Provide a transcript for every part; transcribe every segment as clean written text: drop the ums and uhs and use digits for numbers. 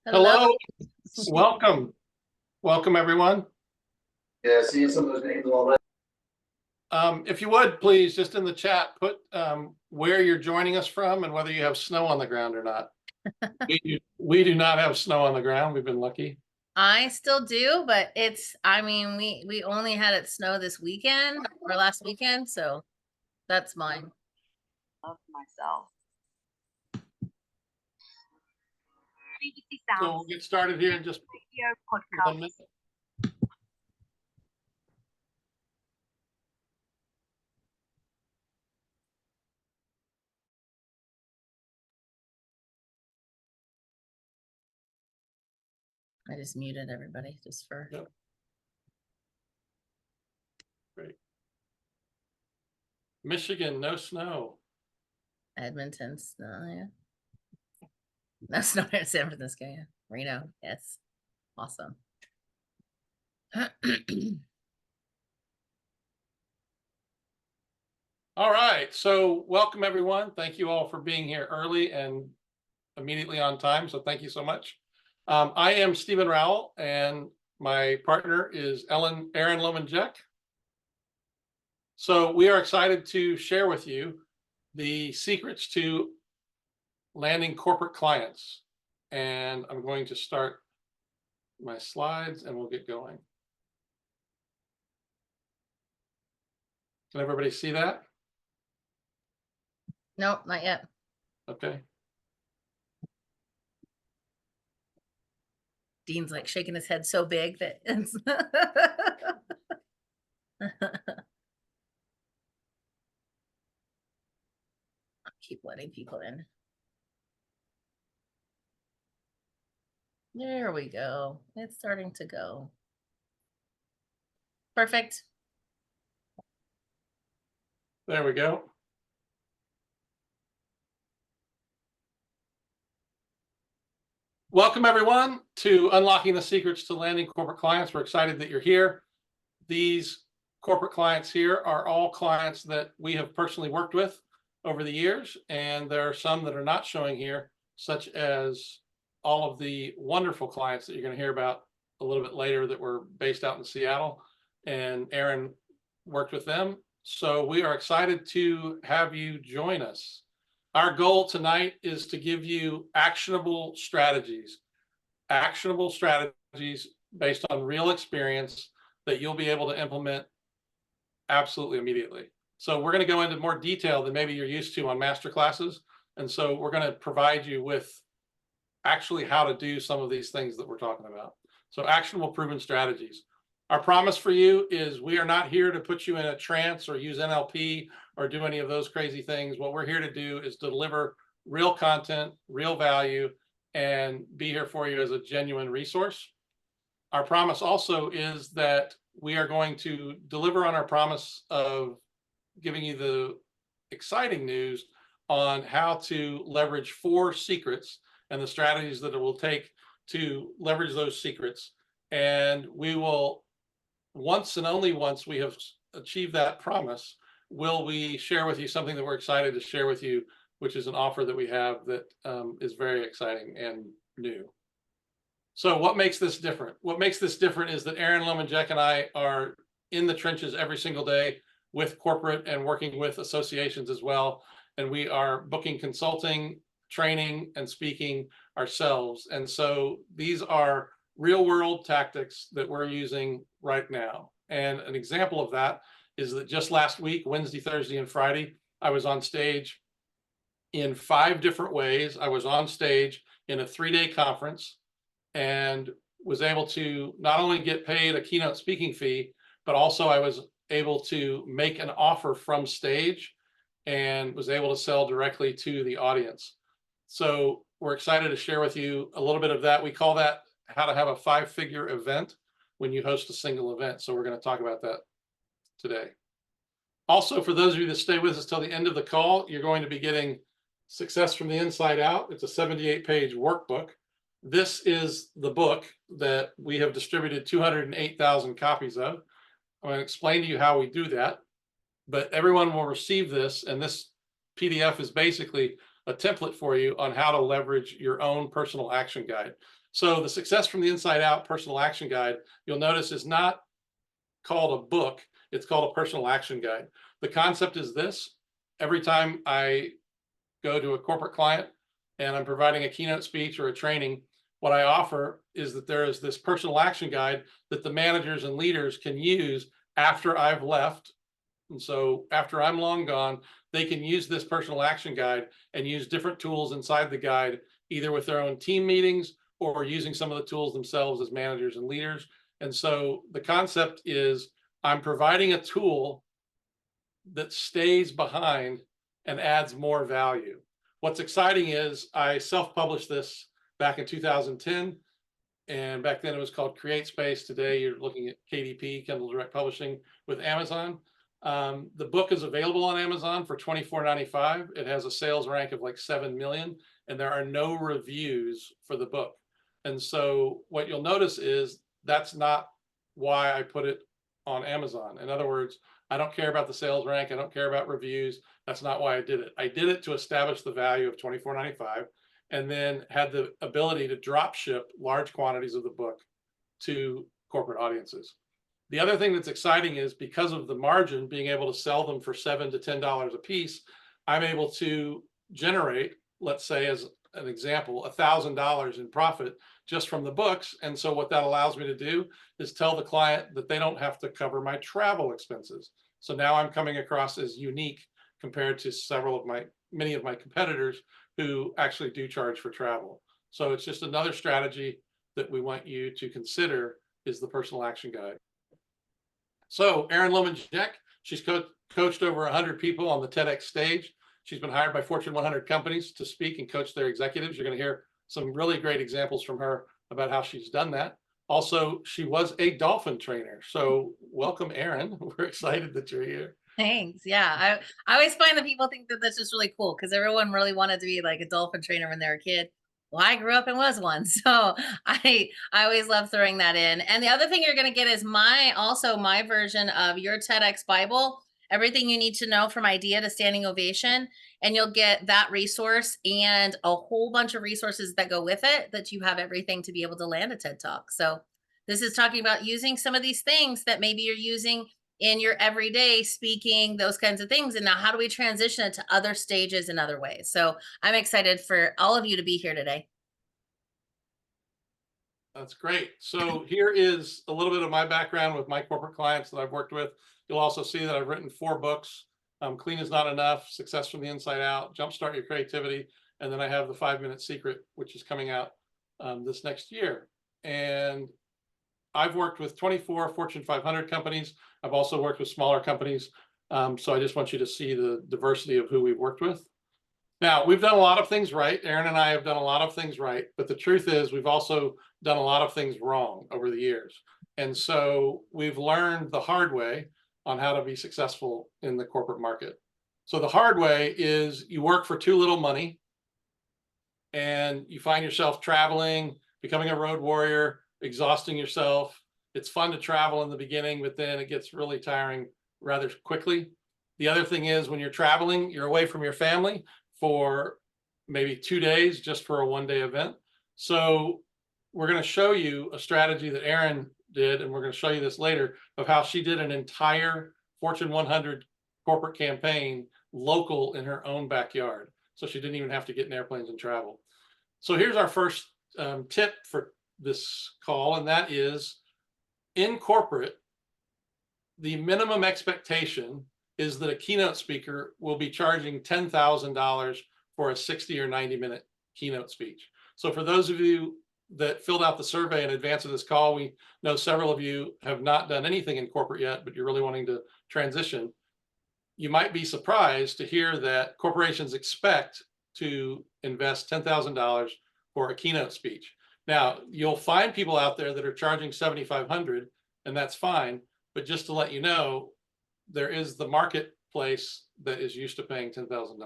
Hello. Hello, welcome. Welcome, everyone. Yeah, seeing some of those names already. If you would, please, just in the chat, put where you're joining us from and whether you have snow on the ground or not. We do not have snow on the ground. We've been lucky. I still do, but we only had it snow this weekend or last weekend, so that's mine. Of myself. So we'll get started here in just Radio 1 podcast. minute. I just muted everybody just for Yep. Great. Michigan, no snow. Edmonton snow. Yeah. No snow in San Francisco. Yeah. Reno. Yes. Awesome. All right, so welcome everyone. Thank you all for being here early and immediately on time, so thank you so much. I am Stephen Rowell, and my partner is Aaron Lomanjek. So we are excited to share with you the secrets to landing corporate clients. And I'm going to start my slides and we'll get going. Can everybody see that? Nope, not yet. Okay. Dean's like shaking his head so big that it's I'll keep letting people in. There we go. It's starting to go. Perfect. There we go. Welcome everyone to Unlocking the Secrets to Landing Corporate Clients. We're excited that you're here. These corporate clients here are all clients that we have personally worked with over the years, and there are some that are not showing here, such as all of the wonderful clients that you're going to hear about a little bit later that were based out in Seattle, and Aaron worked with them. So we are excited to have you join us. Our goal tonight is to give you actionable strategies based on real experience that you'll be able to implement absolutely immediately. So we're going to go into more detail than maybe you're used to on masterclasses. And so we're going to provide you with actually how to do some of these things that we're talking about. So actionable proven strategies. Our promise for you is we are not here to put you in a trance or use NLP or do any of those crazy things. What we're here to do is deliver real content, real value, and be here for you as a genuine resource. Our promise also is that we are going to deliver on our promise of giving you the exciting news on how to leverage 4 secrets and the strategies that it will take to leverage those secrets. And we will, once and only once we have achieved that promise, will we share with you something that we're excited to share with you, which is an offer that we have that is very exciting and new. So what makes this different? What makes this different is that Aaron Lomanjek and I are in the trenches every single day with corporate and working with associations as well. And we are booking consulting, training, and speaking ourselves. And so these are real world tactics that we're using right now. And an example of that is that just last week, Wednesday, Thursday, and Friday, I was on stage in 5 different ways. I was on stage in a 3-day conference and was able to not only get paid a keynote speaking fee, but also I was able to make an offer from stage and was able to sell directly to the audience. So we're excited to share with you a little bit of that. We call that how to have a 5-figure event when you host a single event. So we're going to talk about that today. Also, for those of you that stay with us till the end of the call, you're going to be getting Success from the Inside Out. It's a 78-page workbook. This is the book that we have distributed 208,000 copies of. I'm going to explain to you how we do that, but everyone will receive this, and this PDF is basically a template for you on how to leverage your own personal action guide. So the Success from the Inside Out Personal Action Guide, you'll notice, is not called a book, it's called a personal action guide. The concept is this: every time I go to a corporate client and I'm providing a keynote speech or a training, what I offer is that there is this personal action guide that the managers and leaders can use after I've left. And so after I'm long gone, they can use this personal action guide and use different tools inside the guide, either with their own team meetings or using some of the tools themselves as managers and leaders. And so the concept is I'm providing a tool that stays behind and adds more value. What's exciting is I self-published this back in 2010. And back then it was called Create Space. Today you're looking at KDP, Kindle Direct Publishing, with Amazon. The book is available on Amazon for $24.95. It has a sales rank of like 7 million, and there are no reviews for the book. And so what you'll notice is that's not why I put it on Amazon. In other words, I don't care about the sales rank. I don't care about reviews. That's not why I did it. I did it to establish the value of $24.95, and then had the ability to drop ship large quantities of the book to corporate audiences. The other thing that's exciting is because of the margin, being able to sell them for $7 to $10 a piece, I'm able to generate, let's say as an example, $1,000 in profit just from the books. And so what that allows me to do is tell the client that they don't have to cover my travel expenses. So now I'm coming across as unique compared to many of my competitors who actually do charge for travel. So it's just another strategy that we want you to consider, is the personal action guide. So Erin Lohman-Jack, she's coached over 100 people on the TEDx stage. She's been hired by Fortune 100 companies to speak and coach their executives. You're going to hear some really great examples from her about how she's done that. Also, she was a dolphin trainer. So welcome, Erin. We're excited that you're here. Thanks. Yeah. I always find that people think that that's just really cool because everyone really wanted to be like a dolphin trainer when they were a kid. Well, I grew up and was one. So I always love throwing that in. And the other thing you're going to get is my version of your TEDx Bible, everything you need to know from idea to standing ovation. And you'll get that resource and a whole bunch of resources that go with it, that you have everything to be able to land a TED Talk. So this is talking about using some of these things that maybe you're using in your everyday speaking, those kinds of things. And now how do we transition it to other stages in other ways? So I'm excited for all of you to be here today. That's great. So here is a little bit of my background with my corporate clients that I've worked with. You'll also see that I've written 4 books, Clean is Not Enough, Success from the Inside Out, Jumpstart Your Creativity, and then I have the 5-Minute Secret, which is coming out this next year. And I've worked with 24 Fortune 500 companies. I've also worked with smaller companies. So I just want you to see the diversity of who we've worked with. Now, we've done a lot of things right. Erin and I have done a lot of things right. But the truth is, we've also done a lot of things wrong over the years. And so we've learned the hard way on how to be successful in the corporate market. So the hard way is you work for too little money and you find yourself traveling, becoming a road warrior, exhausting yourself. It's fun to travel in the beginning, but then it gets really tiring rather quickly. The other thing is, when you're traveling, you're away from your family for maybe 2 days just for a 1-day event. So we're going to show you a strategy that Erin did, and we're going to show you this later, of how she did an entire Fortune 100 corporate campaign local in her own backyard. So she didn't even have to get in airplanes and travel. So here's our first tip for this call, and that is, in corporate, the minimum expectation is that a keynote speaker will be charging $10,000 for a 60 or 90-minute keynote speech. So for those of you that filled out the survey in advance of this call, we know several of you have not done anything in corporate yet, but you're really wanting to transition. You might be surprised to hear that corporations expect to invest $10,000 for a keynote speech. Now, you'll find people out there that are charging $7,500, and that's fine. But just to let you know, there is the marketplace that is used to paying $10,000.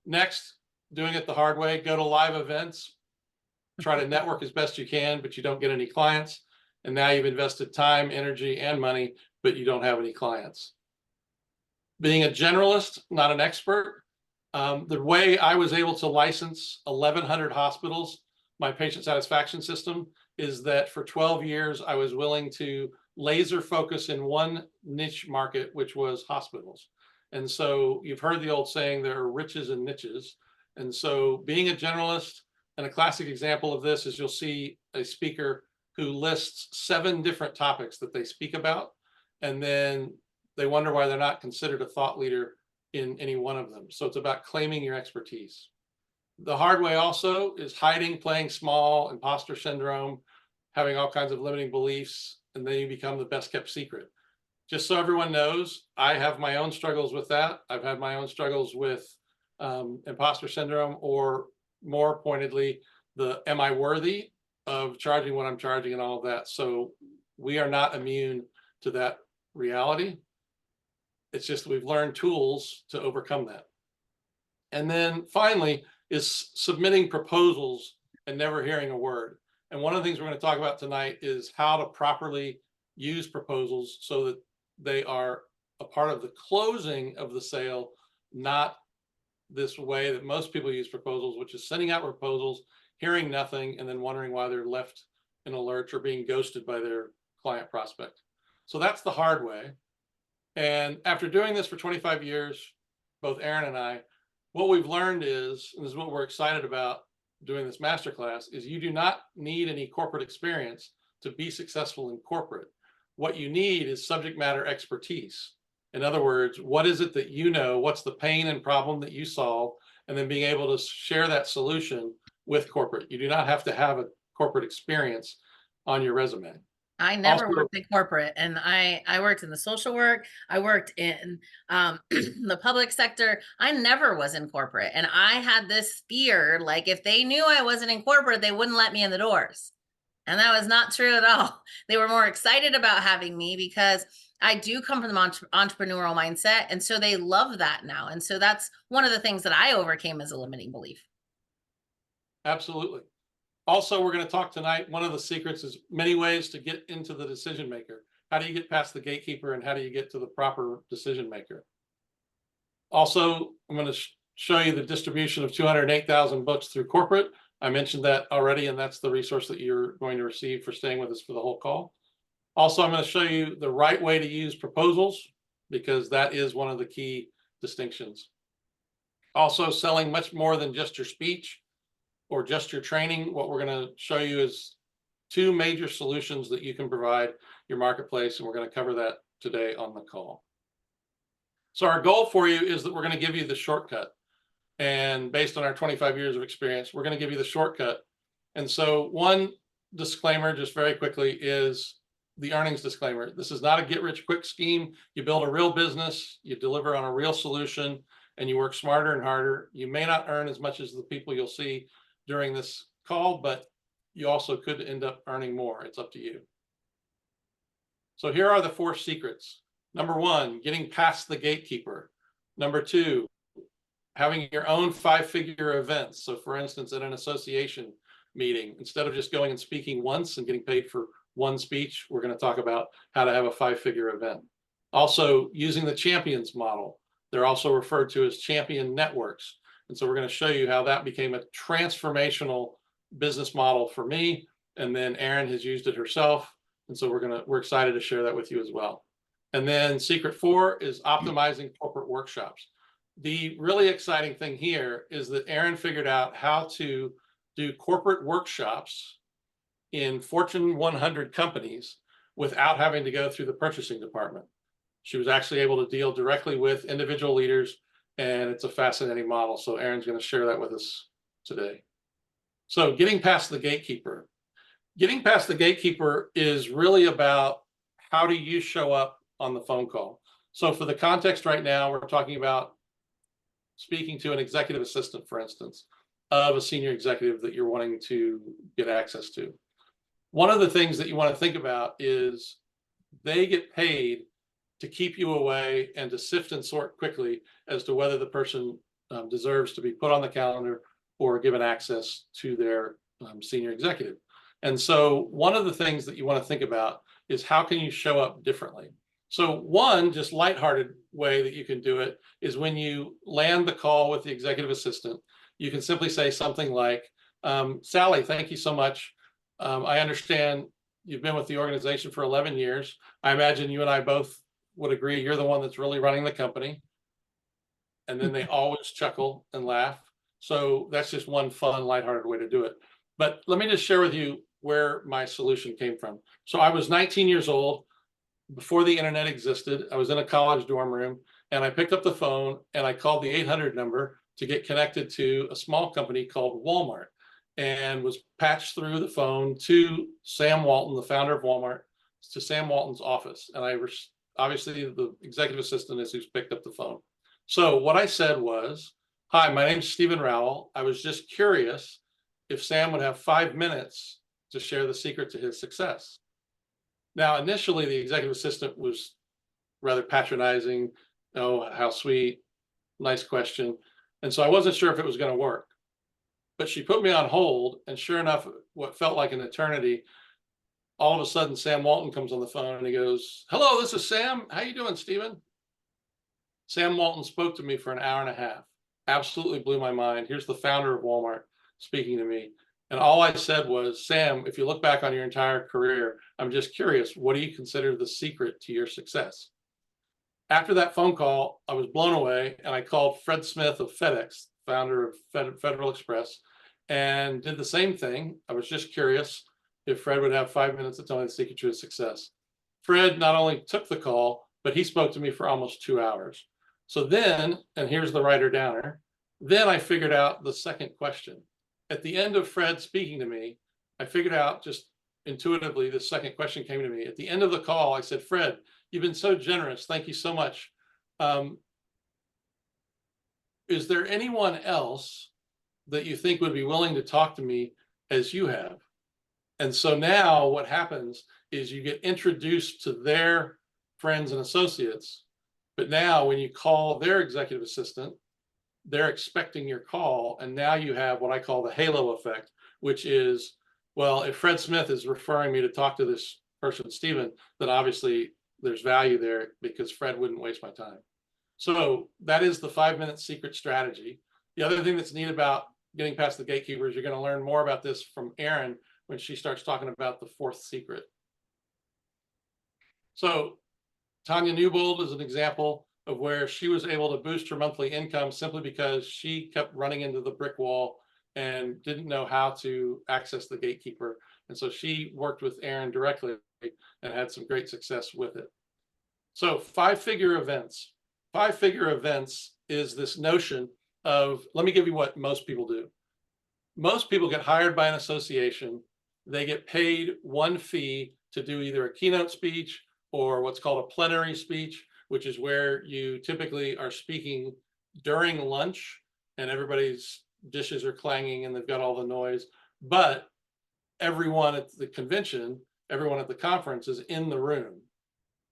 Next, doing it the hard way, go to live events, try to network as best you can, but you don't get any clients. And now you've invested time, energy, and money, but you don't have any clients. Being a generalist, not an expert. The way I was able to license 1,100 hospitals my patient satisfaction system is that for 12 years, I was willing to laser focus in one niche market, which was hospitals. And so you've heard the old saying, there are riches and niches. And so being a generalist, and a classic example of this is you'll see a speaker who lists 7 different topics that they speak about, and then they wonder why they're not considered a thought leader in any one of them. So it's about claiming your expertise. The hard way also is hiding, playing small, imposter syndrome, having all kinds of limiting beliefs, and then you become the best kept secret. Just so everyone knows, I have my own struggles with that. I've had my own struggles with imposter syndrome, or more pointedly, the am I worthy of charging what I'm charging and all of that. So we are not immune to that reality. It's just we've learned tools to overcome that. And then finally is submitting proposals and never hearing a word. And one of the things we're going to talk about tonight is how to properly use proposals so that they are a part of the closing of the sale, not this way that most people use proposals, which is sending out proposals, hearing nothing, and then wondering why they're left in a lurch or being ghosted by their client prospect. So that's the hard way. And after doing this for 25 years, both Aaron and I, what we've learned is, and this is what we're excited about doing this masterclass, is you do not need any corporate experience to be successful in corporate. What you need is subject matter expertise. In other words, what is it that you know? What's the pain and problem that you solve? And then being able to share that solution with corporate. You do not have to have a corporate experience on your resume. I never Also, worked in corporate, and I worked in the social work. I worked in the public sector. I never was in corporate, and I had this fear, like if they knew I wasn't in corporate, they wouldn't let me in the doors. And that was not true at all. They were more excited about having me because I do come from the entrepreneurial mindset, and so they love that now. And so that's one of the things that I overcame as a limiting belief. absolutely. Also, we're going to talk tonight, one of the secrets is many ways to get into the decision maker. How do you get past the gatekeeper, and how do you get to the proper decision maker? Also, I'm going to show you the distribution of 208,000 books through corporate. I mentioned that already, and that's the resource that you're going to receive for staying with us for the whole call. Also, I'm going to show you the right way to use proposals, because that is one of the key distinctions. Also, selling much more than just your speech or just your training. What we're going to show you is 2 major solutions that you can provide your marketplace, and we're going to cover that today on the call. So our goal for you is that we're going to give you the shortcut. And based on our 25 years of experience, we're going to give you the shortcut. And so one disclaimer, just very quickly, is the earnings disclaimer. This is not a get-rich-quick scheme. You build a real business, you deliver on a real solution, and you work smarter and harder. You may not earn as much as the people you'll see during this call, but you also could end up earning more. It's up to you. So here are the 4 secrets. Number 1, getting past the gatekeeper. Number 2, having your own 5-figure events. So for instance, at an association meeting, instead of just going and speaking once and getting paid for one speech, we're going to talk about how to have a 5-figure event. Also, using the champions model. They're also referred to as champion networks. And so we're going to show you how that became a transformational business model for me. And then Erin has used it herself. And so we're excited to share that with you as well. And then secret 4 is optimizing corporate workshops. The really exciting thing here is that Erin figured out how to do corporate workshops in Fortune 100 companies without having to go through the purchasing department. She was actually able to deal directly with individual leaders, and it's a fascinating model. So Erin's going to share that with us today. So getting past the gatekeeper. Getting past the gatekeeper is really about how do you show up on the phone call. So for the context right now, we're talking about speaking to an executive assistant, for instance, of a senior executive that you're wanting to get access to. One of the things that you want to think about is they get paid to keep you away and to sift and sort quickly as to whether the person deserves to be put on the calendar or given access to their senior executive. And so one of the things that you want to think about is how can you show up differently? So one just lighthearted way that you can do it is when you land the call with the executive assistant, you can simply say something like, Sally, thank you so much. I understand you've been with the organization for 11 years. I imagine you and I both would agree you're the one that's really running the company. And then they always chuckle and laugh. So that's just one fun, lighthearted way to do it. But let me just share with you where my solution came from. So I was 19 years old before the internet existed. I was in a college dorm room, and I picked up the phone and I called the 800 number to get connected to a small company called Walmart, and was patched through the phone to Sam Walton, the founder of Walmart, to Sam Walton's office. And obviously the executive assistant is who's picked up the phone. So what I said was, "Hi, my name's Stephen Rowell. I was just curious if Sam would have 5 minutes to share the secret to his success." Now, initially, the executive assistant was rather patronizing. "Oh, how sweet, nice question." And so I wasn't sure if it was going to work. But she put me on hold, and sure enough, what felt like an eternity, all of a sudden, Sam Walton comes on the phone and he goes, "Hello, this is Sam. How you doing, Stephen?" Sam Walton spoke to me for an hour and a half. Absolutely blew my mind. Here's the founder of Walmart speaking to me. And all I said was, "Sam, if you look back on your entire career, I'm just curious, what do you consider the secret to your success?" After that phone call, I was blown away, and I called Fred Smith of FedEx, founder of Federal Express, and did the same thing. I was just curious if Fred would have 5 minutes to tell me the secret to his success. Fred not only took the call, but he spoke to me for almost 2 hours. So then, and here's the writer downer, then I figured out the second question. At the end of Fred speaking to me, I figured out just intuitively, the second question came to me. At the end of the call, I said, "Fred, you've been so generous. Thank you so much. Is there anyone else that you think would be willing to talk to me as you have?" And so now what happens is you get introduced to their friends and associates. But now when you call their executive assistant, they're expecting your call. And now you have what I call the halo effect, which is, well, if Fred Smith is referring me to talk to this person, Stephen, then obviously there's value there because Fred wouldn't waste my time. So that is the 5-minute secret strategy. The other thing that's neat about getting past the gatekeepers, you're going to learn more about this from Erin when she starts talking about the fourth secret. So Tanya Newbold is an example of where she was able to boost her monthly income simply because she kept running into the brick wall and didn't know how to access the gatekeeper. And so she worked with Erin directly and had some great success with it. So 5-figure events. 5-figure events is this notion of, let me give you what most people do. Most people get hired by an association. They get paid one fee to do either a keynote speech or what's called a plenary speech, which is where you typically are speaking during lunch and everybody's dishes are clanging and they've got all the noise. But everyone at the convention, everyone at the conference is in the room,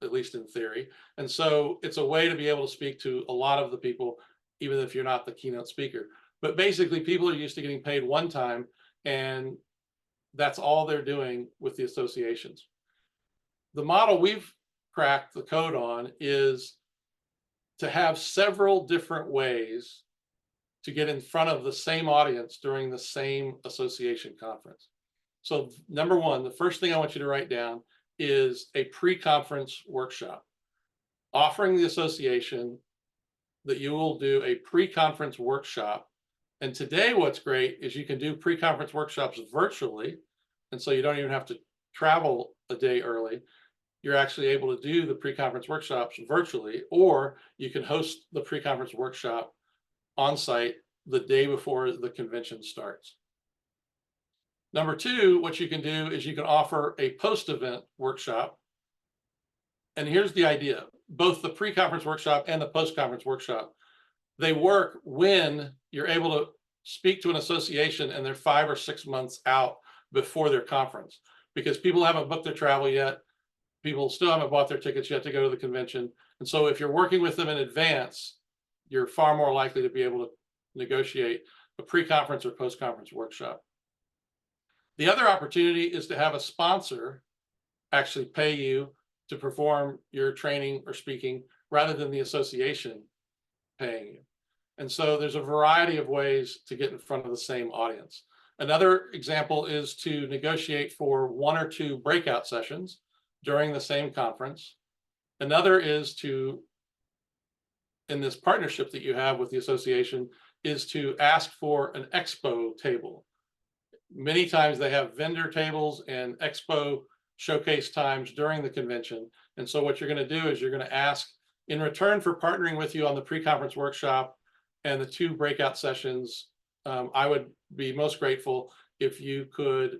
at least in theory. And so it's a way to be able to speak to a lot of the people, even if you're not the keynote speaker. But basically, people are used to getting paid one time, and that's all they're doing with the associations. The model we've cracked the code on is to have several different ways to get in front of the same audience during the same association conference. So number one, the first thing I want you to write down is a pre-conference workshop, offering the association that you will do a pre-conference workshop. And today what's great is you can do pre-conference workshops virtually. And so you don't even have to travel a day early. You're actually able to do the pre-conference workshops virtually, or you can host the pre-conference workshop on site the day before the convention starts. Number two, what you can do is you can offer a post-event workshop. And here's the idea. Both the pre-conference workshop and the post-conference workshop, they work when you're able to speak to an association and they're 5 or 6 months out before their conference, because people haven't booked their travel yet. People still haven't bought their tickets yet to go to the convention. And so if you're working with them in advance, you're far more likely to be able to negotiate a pre-conference or post-conference workshop. The other opportunity is to have a sponsor actually pay you to perform your training or speaking rather than the association paying you. And so there's a variety of ways to get in front of the same audience. Another example is to negotiate for 1 or 2 breakout sessions during the same conference. Another is to, in this partnership that you have with the association, is to ask for an expo table. Many times they have vendor tables and expo showcase times during the convention. And so what you're going to do is you're going to ask, in return for partnering with you on the pre-conference workshop and the 2 breakout sessions, I would be most grateful if you could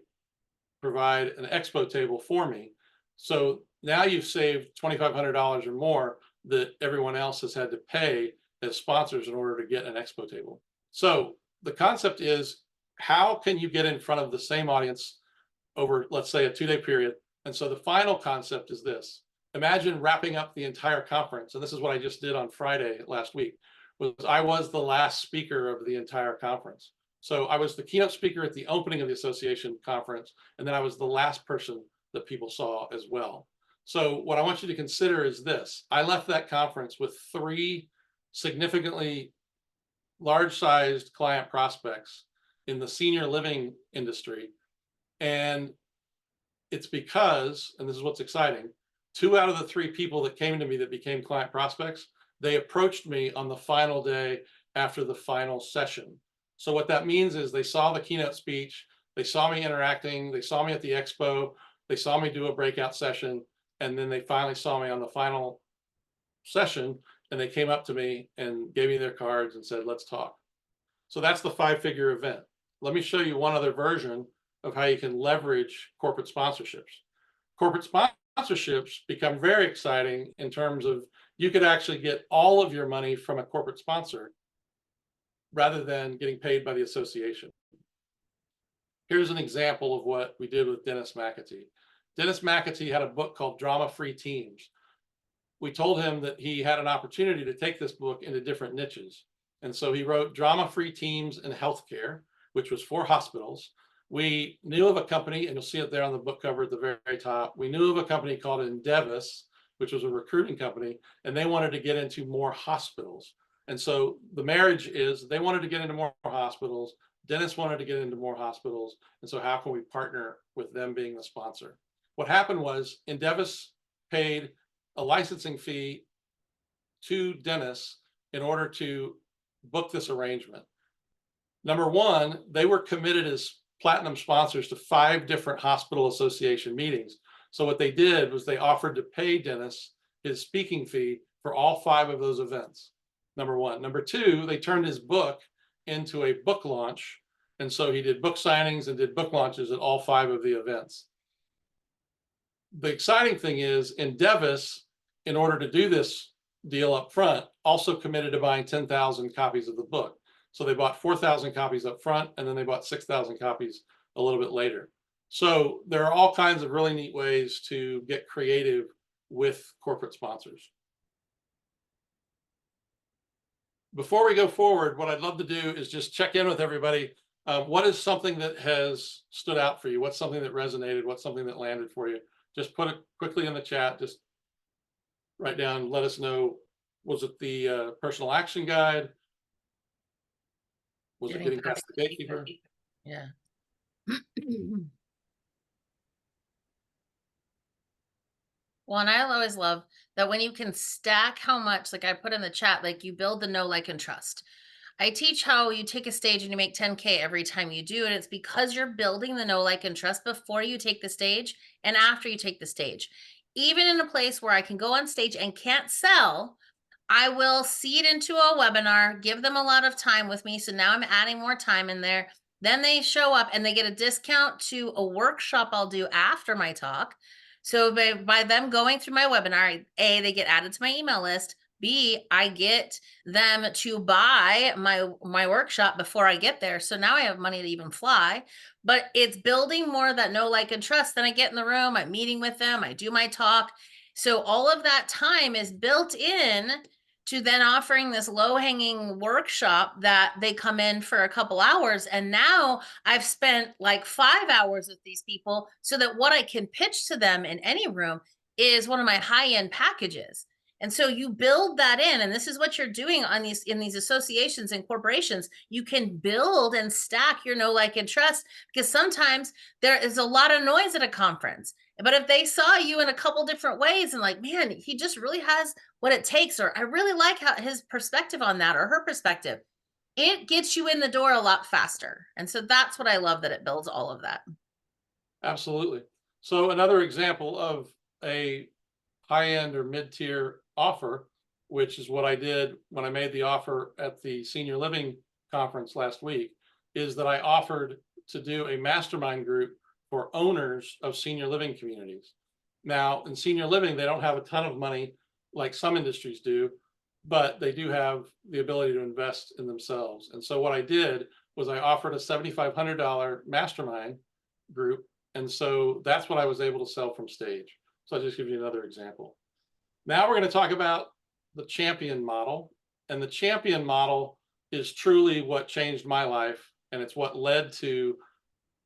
provide an expo table for me. So now you've saved $2,500 or more that everyone else has had to pay as sponsors in order to get an expo table. So the concept is, how can you get in front of the same audience over, let's say, a 2-day period? And so the final concept is this. Imagine wrapping up the entire conference. And this is what I just did on Friday last week. I was the last speaker of the entire conference. So I was the keynote speaker at the opening of the association conference, and then I was the last person that people saw as well. So what I want you to consider is this. I left that conference with 3 significantly large-sized client prospects in the senior living industry. And it's because, and this is what's exciting, 2 out of the 3 people that came to me that became client prospects, they approached me on the final day after the final session. So what that means is they saw the keynote speech, they saw me interacting, they saw me at the expo, they saw me do a breakout session, and then they finally saw me on the final session, and they came up to me and gave me their cards and said, let's talk. So that's the 5-figure event. Let me show you one other version of how you can leverage corporate sponsorships. Corporate sponsorships become very exciting in terms of you could actually get all of your money from a corporate sponsor rather than getting paid by the association. Here's an example of what we did with Dennis McAtee. Dennis McAtee had a book called Drama-Free Teams. We told him that he had an opportunity to take this book into different niches. And so he wrote Drama-Free Teams in Healthcare, which was for hospitals. We knew of a company, and you'll see it there on the book cover at the very top. We knew of a company called Endevis, which was a recruiting company, and they wanted to get into more hospitals. And so the marriage is they wanted to get into more hospitals. Dennis wanted to get into more hospitals. And so how can we partner with them being the sponsor? What happened was Endevis paid a licensing fee to Dennis in order to book this arrangement. Number one, they were committed as platinum sponsors to 5 different hospital association meetings. So what they did was they offered to pay Dennis his speaking fee for all 5 of those events. Number one. Number two, they turned his book into a book launch. And so he did book signings and did book launches at all 5 of the events. The exciting thing is Endevis, in order to do this deal up front, also committed to buying 10,000 copies of the book. So they bought 4,000 copies up front, and then they bought 6,000 copies a little bit later. So there are all kinds of really neat ways to get creative with corporate sponsors. Before we go forward, what I'd love to do is just check in with everybody. What is something that has stood out for you? What's something that resonated? What's something that landed for you? Just put it quickly in the chat. Just write down, let us know. Was it the personal action guide? Was it getting past the gatekeeper? Yeah. Well, and I always love that when you can stack how much, like I put in the chat, like you build the know, like, and trust. I teach how you take a stage and you make 10K every time you do. And it's because you're building the know, like, and trust before you take the stage and after you take the stage. Even in a place where I can go on stage and can't sell, I will seed into a webinar, give them a lot of time with me. So now I'm adding more time in there. Then they show up and they get a discount to a workshop I'll do after my talk. So by them going through my webinar, A, they get added to my email list. B, I get them to buy my workshop before I get there. So now I have money to even fly. But it's building more of that know, like, and trust. Then I get in the room, I'm meeting with them, I do my talk. So all of that time is built in to then offering this low-hanging workshop that they come in for a couple hours. And now I've spent like 5 hours with these people so that what I can pitch to them in any room is one of my high-end packages. And so you build that in, and this is what you're doing on these in these associations and corporations. You can build and stack your know, like, and trust, because sometimes there is a lot of noise at a conference. But if they saw you in a couple different ways and like, man, he just really has what it takes, or I really like how his perspective on that or her perspective, it gets you in the door a lot faster. And so that's what I love, that it builds all of that. Absolutely. So another example of a high-end or mid-tier offer, which is what I did when I made the offer at the senior living conference last week, is that I offered to do a mastermind group for owners of senior living communities. Now, in senior living, they don't have a ton of money like some industries do, but they do have the ability to invest in themselves. And so what I did was I offered a $7,500 mastermind group. And so that's what I was able to sell from stage. So I'll just give you another example. Now we're going to talk about the champion model. And the champion model is truly what changed my life. And it's what led to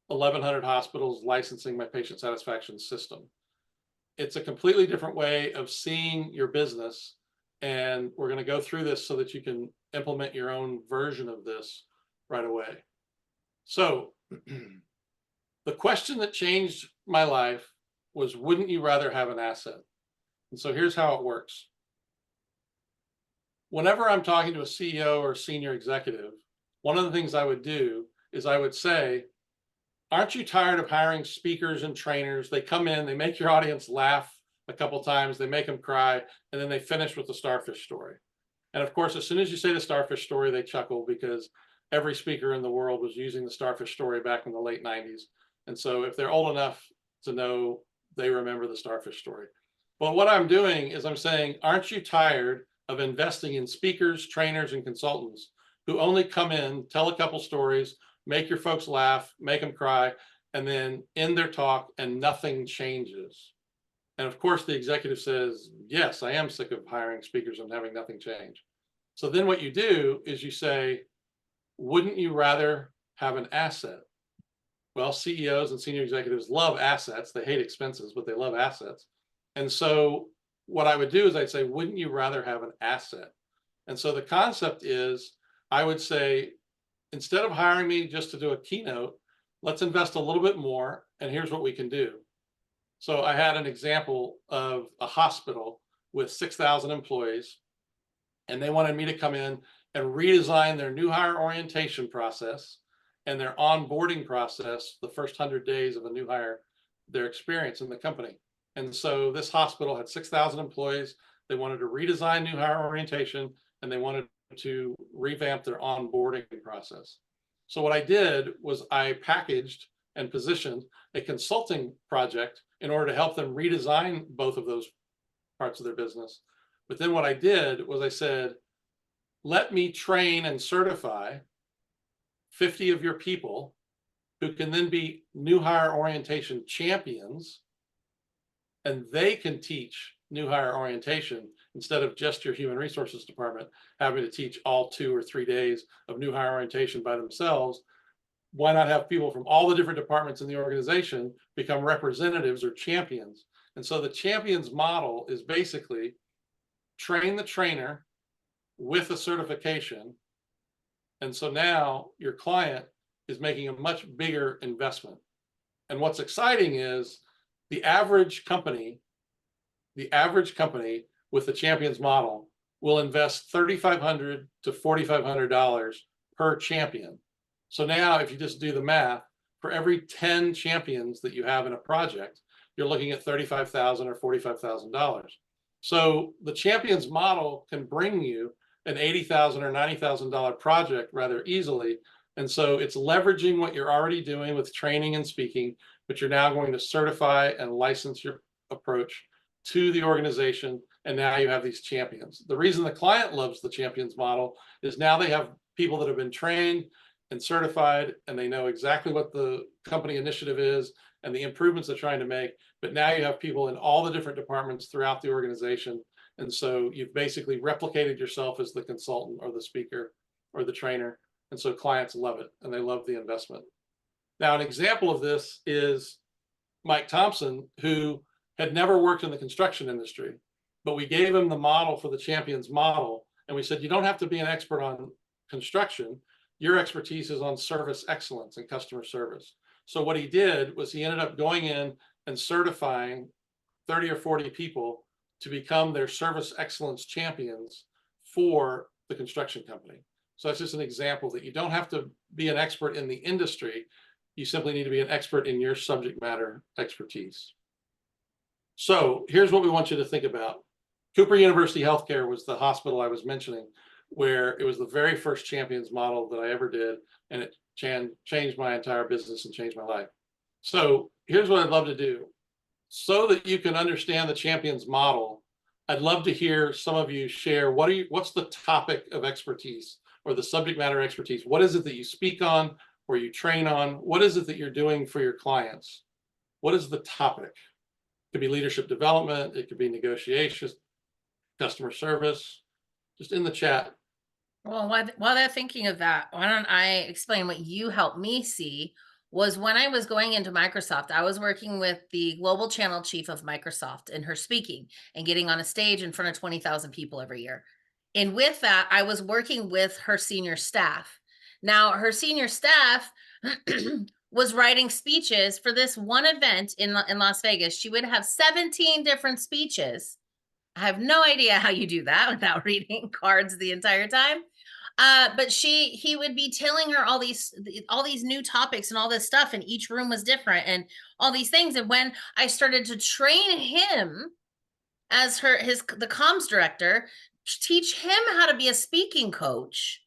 1,100 hospitals licensing my patient satisfaction system. It's a completely different way of seeing your business. And we're going to go through this so that you can implement your own version of this right away. So the question that changed my life was, wouldn't you rather have an asset? And so here's how it works. Whenever I'm talking to a CEO or senior executive, one of the things I would do is I would say, aren't you tired of hiring speakers and trainers? They come in, they make your audience laugh a couple times, they make them cry, and then they finish with the starfish story. And of course, as soon as you say the starfish story, they chuckle, because every speaker in the world was using the starfish story back in the late 90s. And so if they're old enough to know, they remember the starfish story. Well, what I'm doing is I'm saying, aren't you tired of investing in speakers, trainers, and consultants who only come in, tell a couple stories, make your folks laugh, make them cry, and then end their talk and nothing changes? And of course, the executive says, yes, I am sick of hiring speakers and having nothing change. So then what you do is you say, wouldn't you rather have an asset? Well, CEOs and senior executives love assets. They hate expenses, but they love assets. And so what I would do is I'd say, wouldn't you rather have an asset? And so the concept is, I would say, instead of hiring me just to do a keynote, let's invest a little bit more. And here's what we can do. So I had an example of a hospital with 6,000 employees, and they wanted me to come in and redesign their new hire orientation process and their onboarding process, the first 100 days of a new hire, their experience in the company. And so this hospital had 6,000 employees. They wanted to redesign new hire orientation, and they wanted to revamp their onboarding process. So what I did was I packaged and positioned a consulting project in order to help them redesign both of those parts of their business. But then what I did was I said, let me train and certify 50 of your people who can then be new hire orientation champions, and they can teach new hire orientation instead of just your human resources department having to teach all 2 or 3 days of new hire orientation by themselves. Why not have people from all the different departments in the organization become representatives or champions? And so the champions model is basically train the trainer with a certification. And so now your client is making a much bigger investment. And what's exciting is the average company with the champions model will invest $3,500 to $4,500 per champion. So now if you just do the math, for every 10 champions that you have in a project, you're looking at $35,000 or $45,000. So the champions model can bring you an $80,000 or $90,000 project rather easily. And so it's leveraging what you're already doing with training and speaking, but you're now going to certify and license your approach to the organization. And now you have these champions. The reason the client loves the champions model is now they have people that have been trained and certified, and they know exactly what the company initiative is and the improvements they're trying to make. But now you have people in all the different departments throughout the organization. And so you've basically replicated yourself as the consultant or the speaker or the trainer. And so clients love it, and they love the investment. Now, an example of this is Mike Thompson, who had never worked in the construction industry, but we gave him the model for the champions model. And we said, you don't have to be an expert on construction. Your expertise is on service excellence and customer service. So what he did was he ended up going in and certifying 30 or 40 people to become their service excellence champions for the construction company. So that's just an example that you don't have to be an expert in the industry. You simply need to be an expert in your subject matter expertise. So here's what we want you to think about. Cooper University Healthcare was the hospital I was mentioning, where it was the very first champions model that I ever did, and it changed my entire business and changed my life. So here's what I'd love to do. So that you can understand the champions model, I'd love to hear some of you share what's the topic of expertise or the subject matter expertise. What is it that you speak on or you train on? What is it that you're doing for your clients? What is the topic? It could be leadership development, it could be negotiations, customer service. Just in the chat. Well, while they're thinking of that, why don't I explain what you helped me see was when I was going into Microsoft, I was working with the global channel chief of Microsoft and her speaking and getting on a stage in front of 20,000 people every year. And with that, I was working with her senior staff. Now, her senior staff was writing speeches for this one event in Las Vegas. She would have 17 different speeches. I have no idea how you do that without reading cards the entire time. But he would be telling her all these new topics and all this stuff, and each room was different and all these things. And when I started to train him as the comms director, teach him how to be a speaking coach,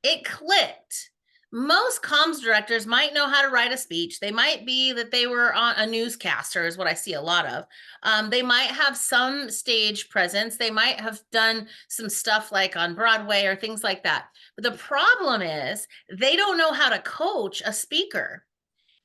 it clicked. Most comms directors might know how to write a speech. They might be that they were on a newscaster is what I see a lot of. They might have some stage presence. They might have done some stuff like on Broadway or things like that. But the problem is they don't know how to coach a speaker.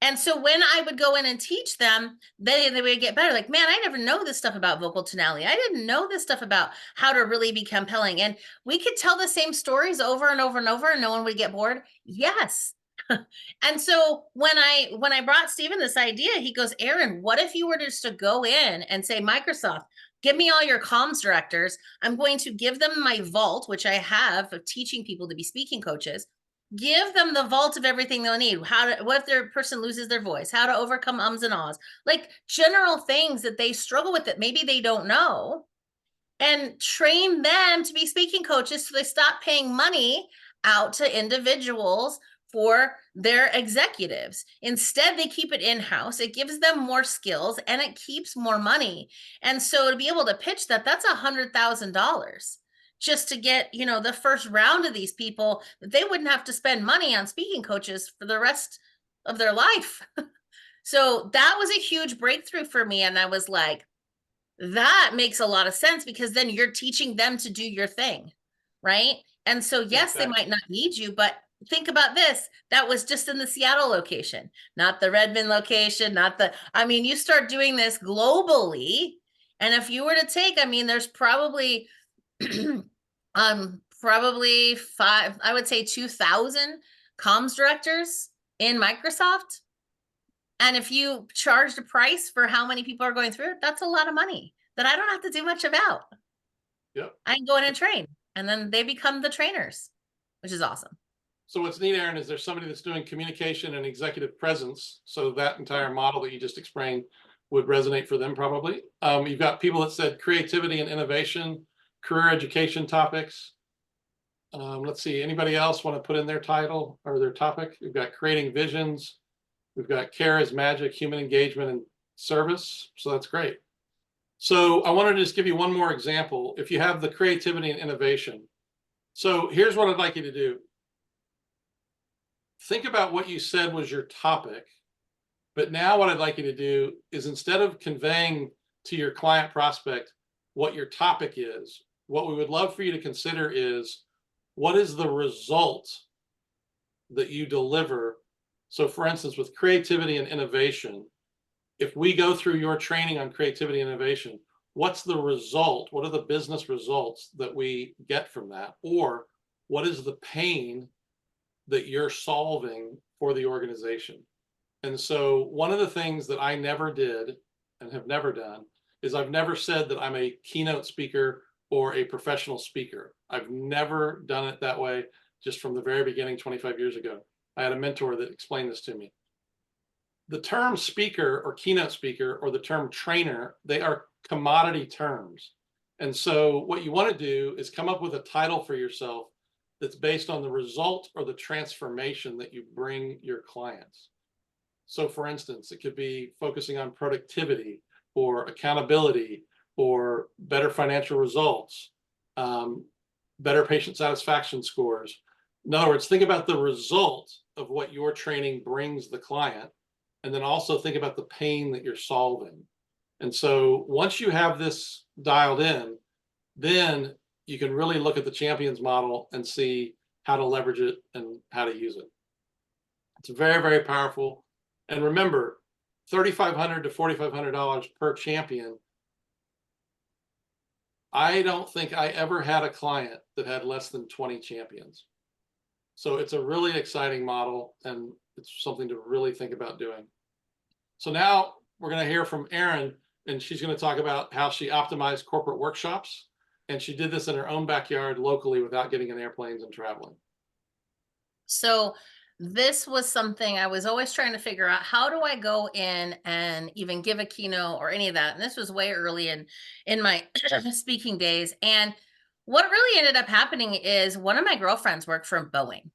And so when I would go in and teach them, they would get better. Like, man, I never know this stuff about vocal tonality. I didn't know this stuff about how to really be compelling. And we could tell the same stories over and over and over and no one would get bored. Yes. And so when I brought Stephen this idea, he goes, Aaron, what if you were just to go in and say, Microsoft, give me all your comms directors. I'm going to give them my vault, which I have of teaching people to be speaking coaches. Give them the vault of everything they'll need. What if their person loses their voice? How to overcome ums and ahs, like general things that they struggle with that maybe they don't know, and train them to be speaking coaches so they stop paying money out to individuals for their executives. Instead, they keep it in-house. It gives them more skills and it keeps more money. And so to be able to pitch that's $100,000. Just to get, the first round of these people, they wouldn't have to spend money on speaking coaches for the rest of their life. So that was a huge breakthrough for me. And I was like, that makes a lot of sense because then you're teaching them to do your thing, right? And so, yes, They might not need you, but think about this. That was just in the Seattle location, not the Redmond location, you start doing this globally. And if you were to take, there's probably probably 2,000 comms directors in Microsoft. And if you charged a price for how many people are going through it, that's a lot of money that I don't have to do much about. Yep. I can go in and train, and then they become the trainers, which is awesome. So what's neat, Aaron, is there's somebody that's doing communication and executive presence. So that entire model that you just explained would resonate for them probably. You've got people that said creativity and innovation, career education topics. Let's see, anybody else want to put in their title or their topic? We've got creating visions. We've got care is magic, human engagement and service. So that's great. So I wanted to just give you one more example. If you have the creativity and innovation. So here's what I'd like you to do. Think about what you said was your topic. But now what I'd like you to do is instead of conveying to your client prospect what your topic is, what we would love for you to consider is what is the result that you deliver. So for instance, with creativity and innovation, if we go through your training on creativity and innovation, what's the result? What are the business results that we get from that? Or what is the pain that you're solving for the organization? And so one of the things that I never did and have never done is I've never said that I'm a keynote speaker or a professional speaker. I've never done it that way, just from the very beginning 25 years ago. I had a mentor that explained this to me. The term speaker or keynote speaker or the term trainer, they are commodity terms. And so what you want to do is come up with a title for yourself that's based on the result or the transformation that you bring your clients. So for instance, it could be focusing on productivity or accountability or better financial results, better patient satisfaction scores. In other words, think about the result of what your training brings the client, and then also think about the pain that you're solving. And so once you have this dialed in, then you can really look at the champions model and see how to leverage it and how to use it. It's very, very powerful. And remember, $3,500 to $4,500 per champion. I don't think I ever had a client that had less than 20 champions. So it's a really exciting model, and it's something to really think about doing. So now we're going to hear from Erin, and she's going to talk about how she optimized corporate workshops. And she did this in her own backyard locally without getting in airplanes and traveling. So this was something I was always trying to figure out. How do I go in and even give a keynote or any of that? And this was way early in my speaking days. And what really ended up happening is one of my girlfriends worked for Boeing.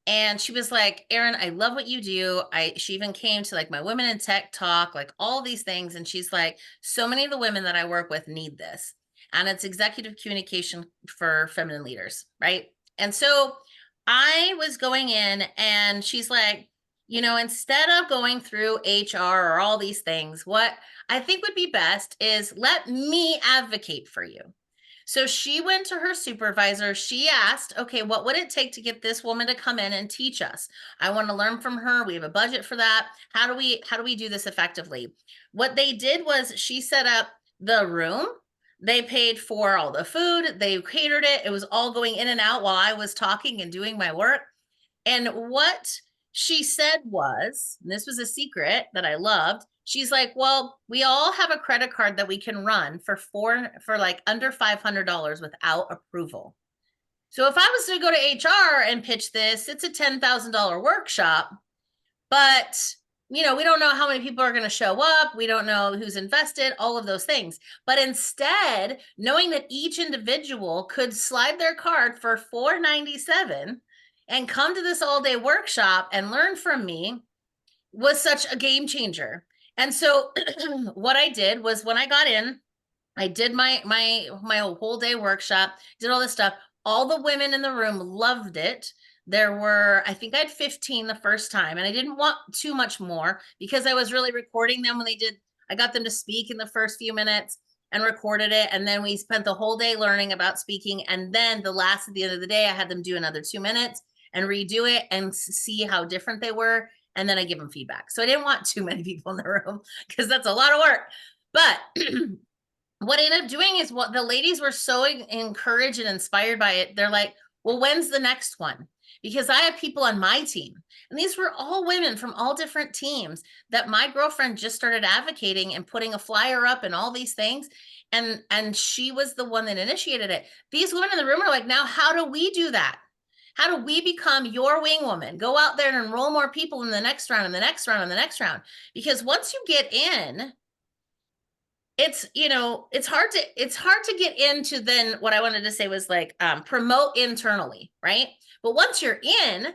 And she was like, Erin, I love what you do. She even came to like my women in tech talk, like all these things. And she's like, so many of the women that I work with need this. And it's executive communication for feminine leaders, right? And so I was going in and she's like, instead of going through HR or all these things, what I think would be best is let me advocate for you. So she went to her supervisor. She asked, okay, what would it take to get this woman to come in and teach us? I want to learn from her. We have a budget for that. How do we do this effectively? What they did was she set up the room. They paid for all the food. They catered it. It was all going in and out while I was talking and doing my work. And what she said was, and this was a secret that I loved, she's like, well, we all have a credit card that we can run for like under $500 without approval. So if I was to go to HR and pitch this, it's a $10,000 workshop, but we don't know how many people are going to show up. We don't know who's invested, all of those things. But instead, knowing that each individual could slide their card for $497 and come to this all-day workshop and learn from me was such a game changer. And so what I did was when I got in, I did my whole day workshop, did all this stuff. All the women in the room loved it. There were, I think I had 15 the first time, and I didn't want too much more because I was really recording them when I got them to speak in the first few minutes and recorded it. And then we spent the whole day learning about speaking. And then at the end of the day, I had them do another 2 minutes and redo it and see how different they were. And then I give them feedback. So I didn't want too many people in the room because that's a lot of work. But what I ended up doing is what the ladies were so encouraged and inspired by it. They're like, well, when's the next one? Because I have people on my team. And these were all women from all different teams that my girlfriend just started advocating and putting a flyer up and all these things. And she was the one that initiated it. These women in the room are like, now, how do we do that? How do we become your wing woman? Go out there and enroll more people in the next round and the next round and the next round. Because once you get in, it's hard to get into. Then what I wanted to say was like promote internally, right? But once you're in,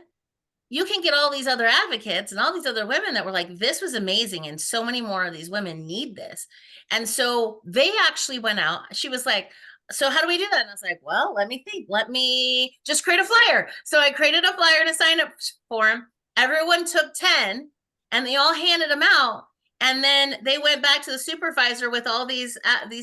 you can get all these other advocates and all these other women that were like, this was amazing. And so many more of these women need this. And so they actually went out. She was like, so how do we do that? And I was like, well, let me think. Let me just create a flyer. So I created a flyer to sign up for them. Everyone took 10 and they all handed them out. And then they went back to the supervisor with all these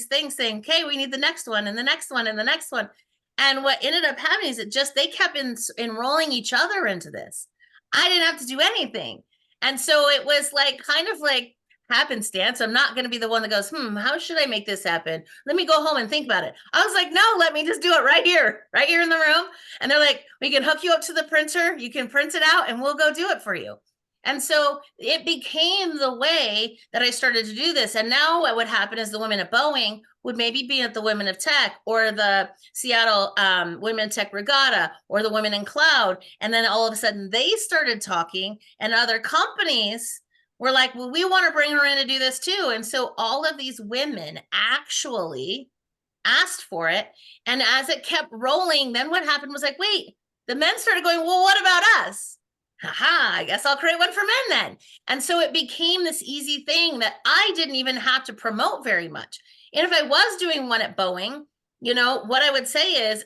things saying, okay, we need the next one and the next one and the next one. And what ended up happening is they kept enrolling each other into this. I didn't have to do anything. And so it was like kind of like happenstance. I'm not going to be the one that goes, how should I make this happen? Let me go home and think about it. I was like, no, let me just do it right here in the room. And they're like, we can hook you up to the printer. You can print it out and we'll go do it for you. And so it became the way that I started to do this. And now what would happen is the women at Boeing would maybe be at the Women of Tech or the Seattle Women Tech Regatta or the Women in Cloud. And then all of a sudden they started talking, and other companies were like, well, we want to bring her in to do this too. And so all of these women actually asked for it. And as it kept rolling, then what happened was like, wait, the men started going, well, what about us? Haha, I guess I'll create one for men then. And so it became this easy thing that I didn't even have to promote very much. And if I was doing one at Boeing, you know, what I would say is,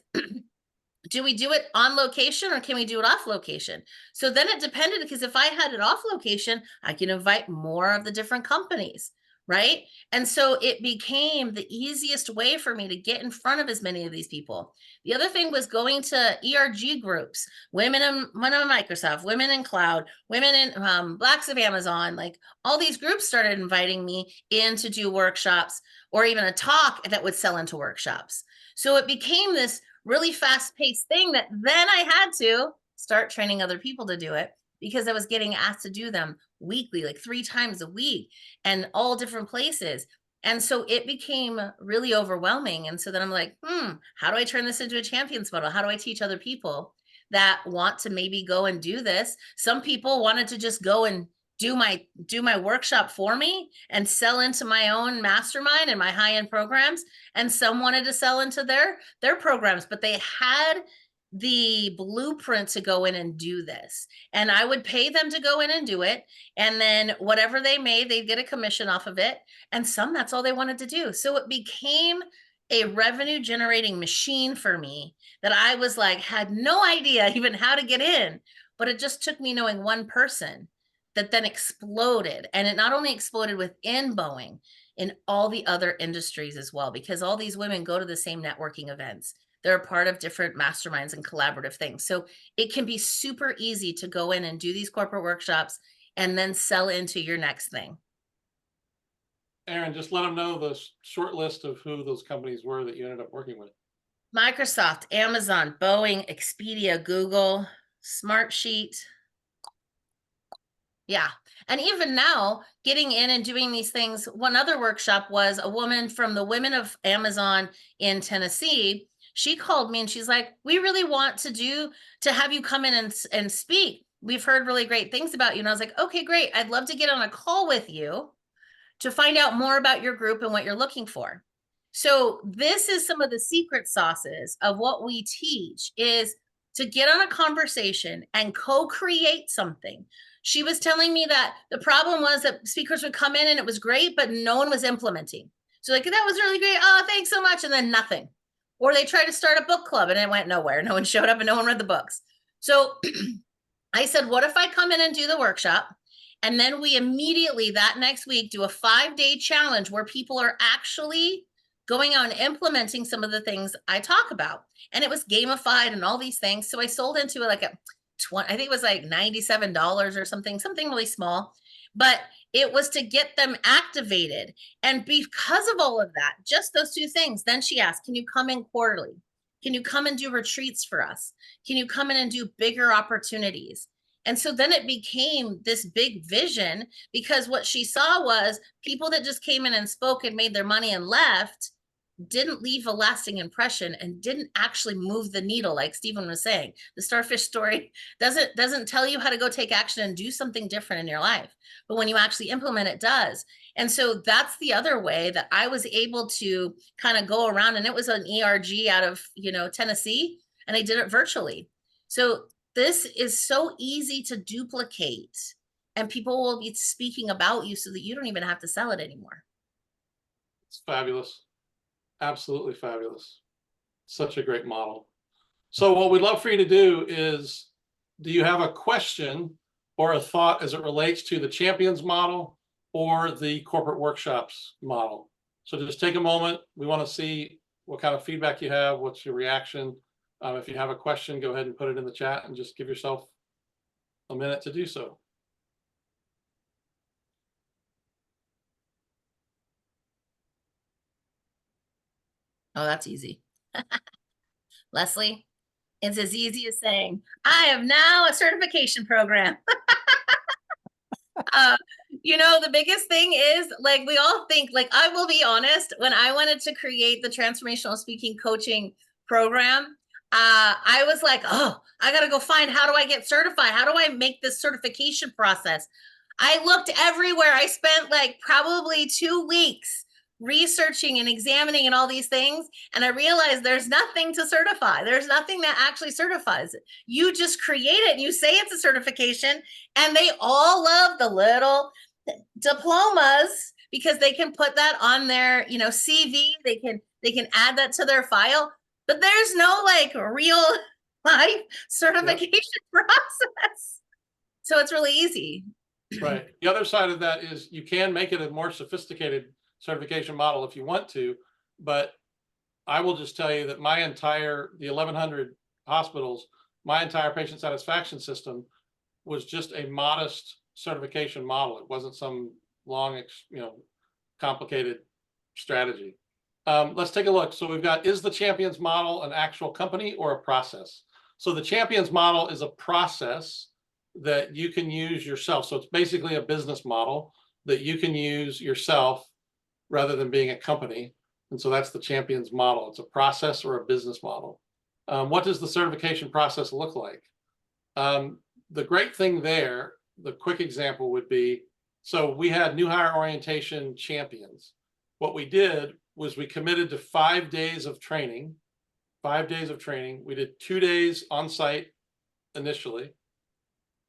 do we do it on location or can we do it off location? So then it depended, because if I had it off location, I can invite more of the different companies, right? And so it became the easiest way for me to get in front of as many of these people. The other thing was going to ERG groups, women in Microsoft, women in cloud, women in Blacks of Amazon, like all these groups started inviting me in to do workshops or even a talk that would sell into workshops. So it became this really fast-paced thing that then I had to start training other people to do it, because I was getting asked to do them weekly, like 3 times a week, and all different places. And so it became really overwhelming. And so then I'm like, how do I turn this into a champions model? How do I teach other people that want to maybe go and do this? Some people wanted to just go and do my workshop for me and sell into my own mastermind and my high-end programs. And some wanted to sell into their programs, but they had the blueprint to go in and do this. And I would pay them to go in and do it. And then whatever they made, they'd get a commission off of it. And some, that's all they wanted to do. So it became a revenue generating machine for me that I was like, had no idea even how to get in, but it just took me knowing one person that then exploded. And it not only exploded within Boeing, in all the other industries as well, because all these women go to the same networking events. They're a part of different masterminds and collaborative things. So it can be super easy to go in and do these corporate workshops and then sell into your next thing. Aaron, just let them know the short list of who those companies were that you ended up working with. Microsoft, Amazon, Boeing, Expedia, Google, Smartsheet. Yeah. And even now, getting in and doing these things, one other workshop was a woman from the Women of Amazon in Tennessee. She called me and she's like, we really want to have you come in and speak. We've heard really great things about you. And I was like, okay, great. I'd love to get on a call with you to find out more about your group and what you're looking for. So this is some of the secret sauces of what we teach, is to get on a conversation and co-create something. She was telling me that the problem was that speakers would come in and it was great, but no one was implementing. So like, that was really great. Oh, thanks so much. And then nothing. Or they tried to start a book club and it went nowhere. No one showed up and no one read the books. So I said, what if I come in and do the workshop? And then we immediately that next week do a 5-day challenge where people are actually going out and implementing some of the things I talk about. And it was gamified and all these things. So I sold into it like I think it was like $97 or something really small, but it was to get them activated. And because of all of that, just those 2 things, then she asked, can you come in quarterly? Can you come and do retreats for us? Can you come in and do bigger opportunities? And so then it became this big vision, because what she saw was people that just came in and spoke and made their money and left didn't leave a lasting impression and didn't actually move the needle. Like Stephen was saying, the starfish story doesn't tell you how to go take action and do something different in your life, but when you actually implement, it does. And so that's the other way that I was able to kind of go around, and it was an ERG out of, Tennessee, and I did it virtually. So this is so easy to duplicate, and people will be speaking about you so that you don't even have to sell it anymore. It's fabulous. Absolutely fabulous. Such a great model. So what we'd love for you to do is, do you have a question or a thought as it relates to the champions model or the corporate workshops model? So just take a moment. We want to see what kind of feedback you have. What's your reaction? If you have a question, go ahead and put it in the chat and just give yourself a minute to do so. Oh, that's easy. Leslie, it's as easy as saying, I am now a certification program. uh, the biggest thing is like we all think, like, I will be honest, when I wanted to create the transformational speaking coaching program, I was like, oh, I got to go find, how do I get certified? How do I make this certification process? I looked everywhere. I spent like probably 2 weeks researching and examining and all these things. And I realized there's nothing to certify. There's nothing that actually certifies it. You just create it and you say it's a certification, and they all love the little diplomas because they can put that on their, CV. They can add that to their file, but there's no like real life certification process. So it's really easy. Right. The other side of that is you can make it a more sophisticated certification model if you want to, but I will just tell you that the 1,100 hospitals, my entire patient satisfaction system was just a modest certification model. It wasn't some long, complicated strategy. Let's take a look. So we've got, is the Champions model an actual company or a process? So the Champions model is a process that you can use yourself. So it's basically a business model that you can use yourself rather than being a company. And so that's the Champions model. It's a process or a business model. What does the certification process look like? The great thing there, the quick example would be, so we had new hire orientation champions. What we did was we committed to 5 days of training, 5 days of training. We did 2 days on site initially,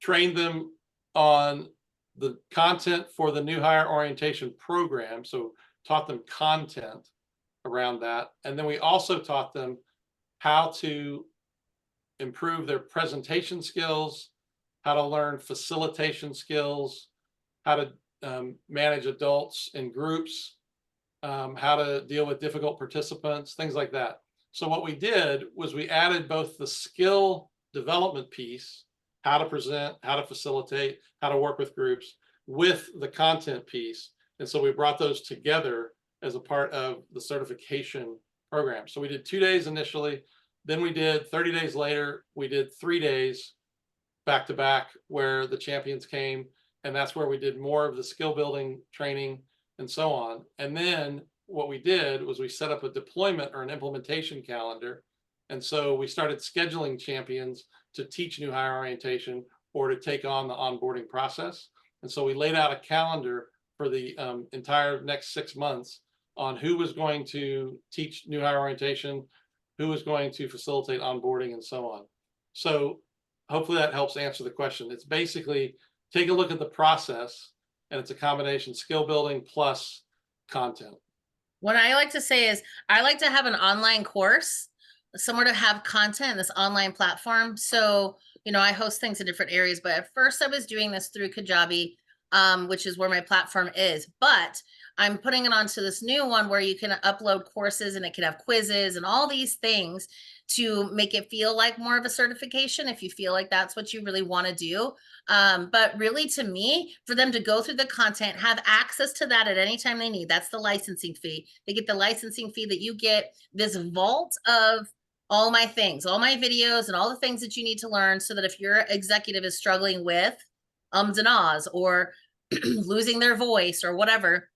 trained them on the content for the new hire orientation program. So taught them content around that. And then we also taught them how to improve their presentation skills, how to learn facilitation skills, how to manage adults in groups, how to deal with difficult participants, things like that. So what we did was we added both the skill development piece, how to present, how to facilitate, how to work with groups, with the content piece. And so we brought those together as a part of the certification program. So we did 2 days initially, then we did 30 days later, we did 3 days back to back where the champions came. And that's where we did more of the skill building training and so on. And then what we did was we set up a deployment or an implementation calendar. And so we started scheduling champions to teach new hire orientation or to take on the onboarding process. And so we laid out a calendar for the entire next 6 months on who was going to teach new hire orientation, who was going to facilitate onboarding, and so on. So hopefully that helps answer the question. It's basically take a look at the process, and it's a combination skill building plus content. What I like to say is I like to have an online course, somewhere to have content in this online platform. So, I host things in different areas, but at first I was doing this through Kajabi, which is where my platform is. But I'm putting it onto this new one where you can upload courses and it can have quizzes and all these things to make it feel like more of a certification if you feel like that's what you really want to do. But really, to me, for them to go through the content, have access to that at any time they need, that's the licensing fee. They get the licensing fee that you get this vault of all my things, all my videos and all the things that you need to learn, so that if your executive is struggling with ums and ahs or losing their voice or whatever,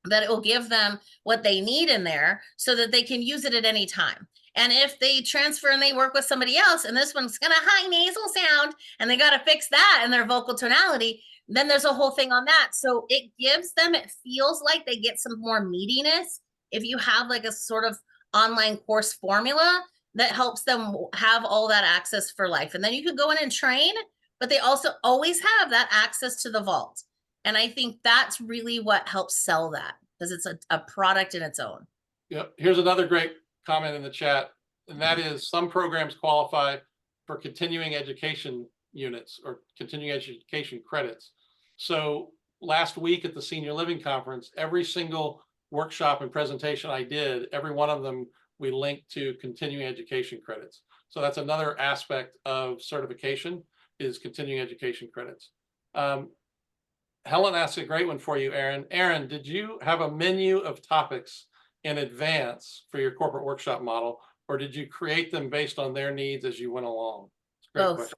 that it will give them what they need in there so that they can use it at any time. And if they transfer and they work with somebody else and this one's got a high nasal sound and they got to fix that in their vocal tonality, then there's a whole thing on that. So it gives them, it feels like they get some more meatiness if you have like a sort of online course formula that helps them have all that access for life. And then you can go in and train, but they also always have that access to the vault. And I think that's really what helps sell that, because it's a product in its own. Yep. Here's another great comment in the chat, and that is some programs qualify for continuing education units or continuing education credits. So last week at the Senior Living Conference, every single workshop and presentation I did, every one of them, we linked to continuing education credits. So that's another aspect of certification, is continuing education credits. Helen asked a great one for you, Aaron. Aaron, did you have a menu of topics in advance for your corporate workshop model, or did you create them based on their needs as you went along? Both.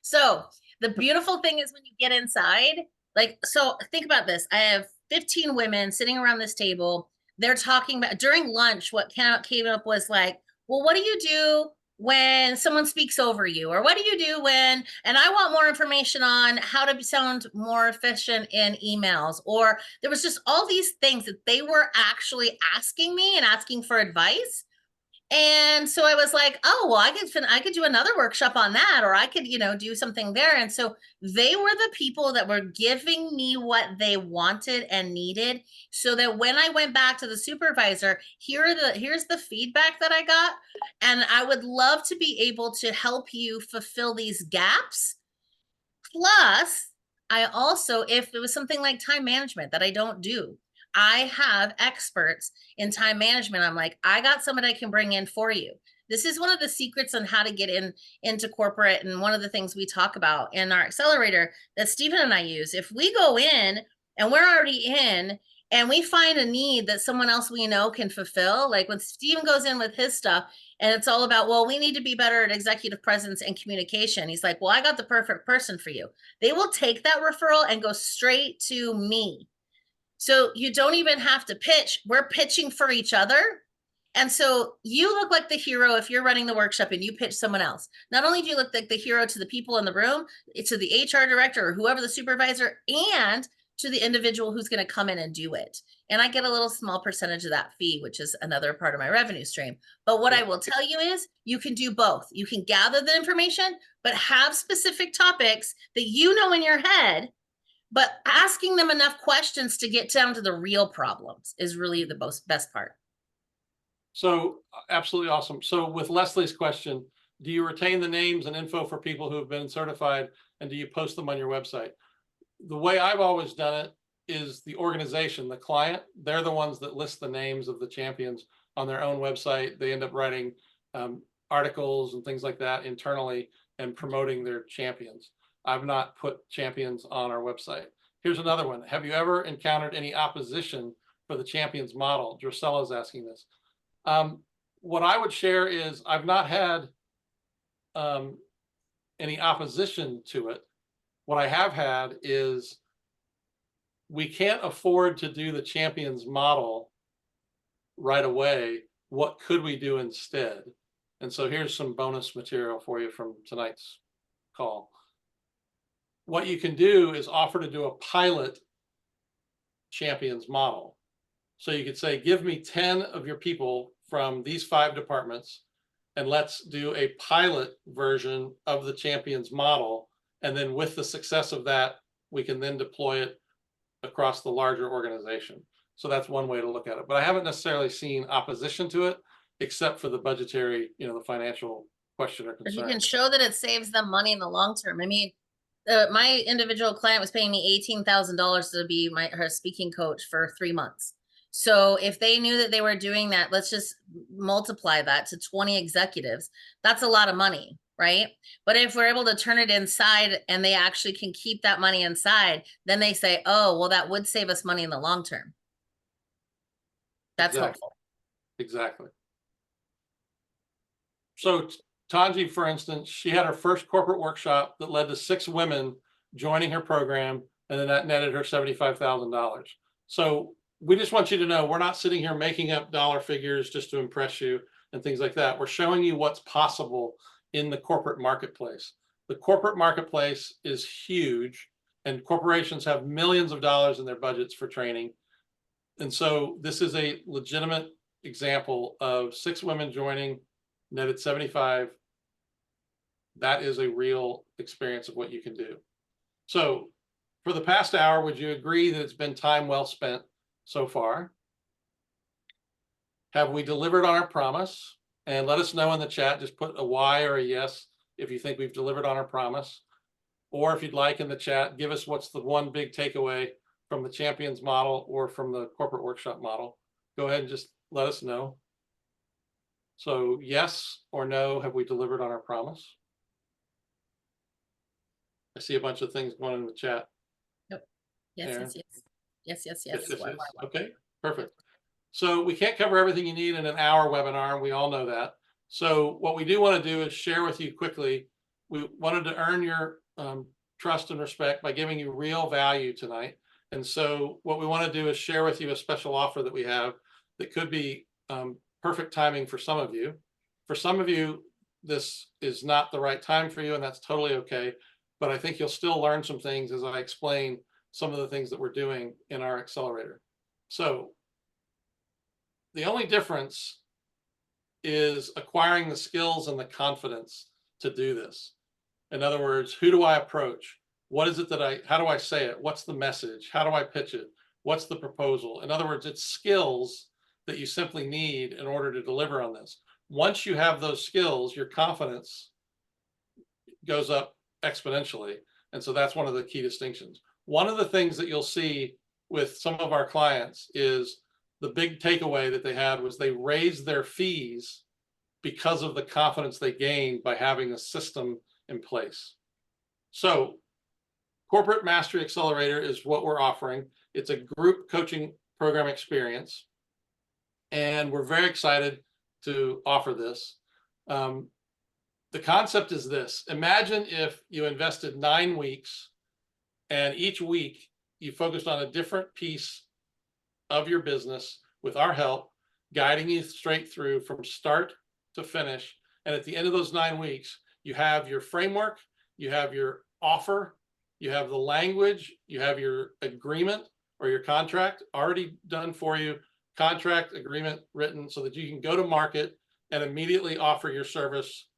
So The beautiful thing is when you get inside, like, so think about this. I have 15 women sitting around this table. They're talking about during lunch, what came up was like, well, what do you do when someone speaks over you? Or what do you do when, and I want more information on how to sound more efficient in emails. Or there was just all these things that they were actually asking me and asking for advice. And so I was like, oh, well, I could do another workshop on that, or I could, do something there. And so they were the people that were giving me what they wanted and needed, so that when I went back to the supervisor, here's the feedback that I got. And I would love to be able to help you fulfill these gaps. Plus, I also, if it was something like time management that I don't do, I have experts in time management. I'm like, I got somebody I can bring in for you. This is one of the secrets on how to get into corporate. And one of the things we talk about in our accelerator that Stephen and I use, if we go in and we're already in and we find a need that someone else we know can fulfill, like when Stephen goes in with his stuff and it's all about, well, we need to be better at executive presence and communication. He's like, well, I got the perfect person for you. They will take that referral and go straight to me. So you don't even have to pitch. We're pitching for each other. And so you look like the hero if you're running the workshop and you pitch someone else. Not only do you look like the hero to the people in the room, to the HR director or whoever the supervisor, and to the individual who's going to come in and do it. And I get a little small percentage of that fee, which is another part of my revenue stream. But what I will tell you is you can do both. You can gather the information, but have specific topics that you know in your head. But asking them enough questions to get down to the real problems is really the best part. So absolutely awesome. So with Leslie's question, do you retain the names and info for people who have been certified, and do you post them on your website? The way I've always done it is the organization, the client, they're the ones that list the names of the champions on their own website. They end up writing articles and things like that internally and promoting their champions. I've not put champions on our website. Here's another one. Have you ever encountered any opposition for the champions model? Drusella is asking this. What I would share is I've not had any opposition to it. What I have had is we can't afford to do the champions model right away. What could we do instead? And so here's some bonus material for you from tonight's call. What you can do is offer to do a pilot champions model. So you could say, give me 10 of your people from these 5 departments, and let's do a pilot version of the champions model. And then with the success of that, we can then deploy it across the larger organization. So that's one way to look at it. But I haven't necessarily seen opposition to it, except for the budgetary, the financial question or concern. If you can show that it saves them money in the long term. I mean, my individual client was paying me $18,000 to be her speaking coach for 3 months. So if they knew that they were doing that, let's just multiply that to 20 executives. That's a lot of money, right? But if we're able to turn it inside and they actually can keep that money inside, then they say, oh, well, that would save us money in the long term. That's helpful. Exactly. So Tanji, for instance, she had her first corporate workshop that led to 6 women joining her program, and then that netted her $75,000. So we just want you to know, we're not sitting here making up dollar figures just to impress you and things like that. We're showing you what's possible in the corporate marketplace. The corporate marketplace is huge, and corporations have millions of dollars in their budgets for training. And so this is a legitimate example of 6 women joining, netted 75. That is a real experience of what you can do. So for the past hour, would you agree that it's been time well spent so far? Have we delivered on our promise? And let us know in the chat, just put a Y or a yes if you think we've delivered on our promise. Or if you'd like in the chat, give us what's the one big takeaway from the champions model or from the corporate workshop model. Go ahead and just let us know. So yes or no, have we delivered on our promise? I see a bunch of things going in the chat. Yep. Yes. Yes. Okay, perfect. So we can't cover everything you need in an hour webinar, and we all know that. So what we do want to do is share with you quickly. We wanted to earn your trust, and respect by giving you real value tonight. And so what we want to do is share with you a special offer that we have that could be perfect timing for some of you. For some of you, this is not the right time for you, and that's totally okay. But I think you'll still learn some things as I explain some of the things that we're doing in our accelerator. So the only difference is acquiring the skills and the confidence to do this. In other words, who do I approach? What is it that how do I say it? What's the message? How do I pitch it? What's the proposal? In other words, it's skills that you simply need in order to deliver on this. Once you have those skills, your confidence goes up exponentially. And so that's one of the key distinctions. One of the things that you'll see with some of our clients is the big takeaway that they had was they raised their fees because of the confidence they gained by having a system in place. So Corporate Mastery Accelerator is what we're offering. It's a group coaching program experience, and we're very excited to offer this. The concept is this. Imagine if you invested 9 weeks and each week you focused on a different piece of your business with our help, guiding you straight through from start to finish. And at the end of those 9 weeks, you have your framework, you have your offer, you have the language, you have your agreement or your contract already done for you, contract agreement written so that you can go to market and immediately offer your service.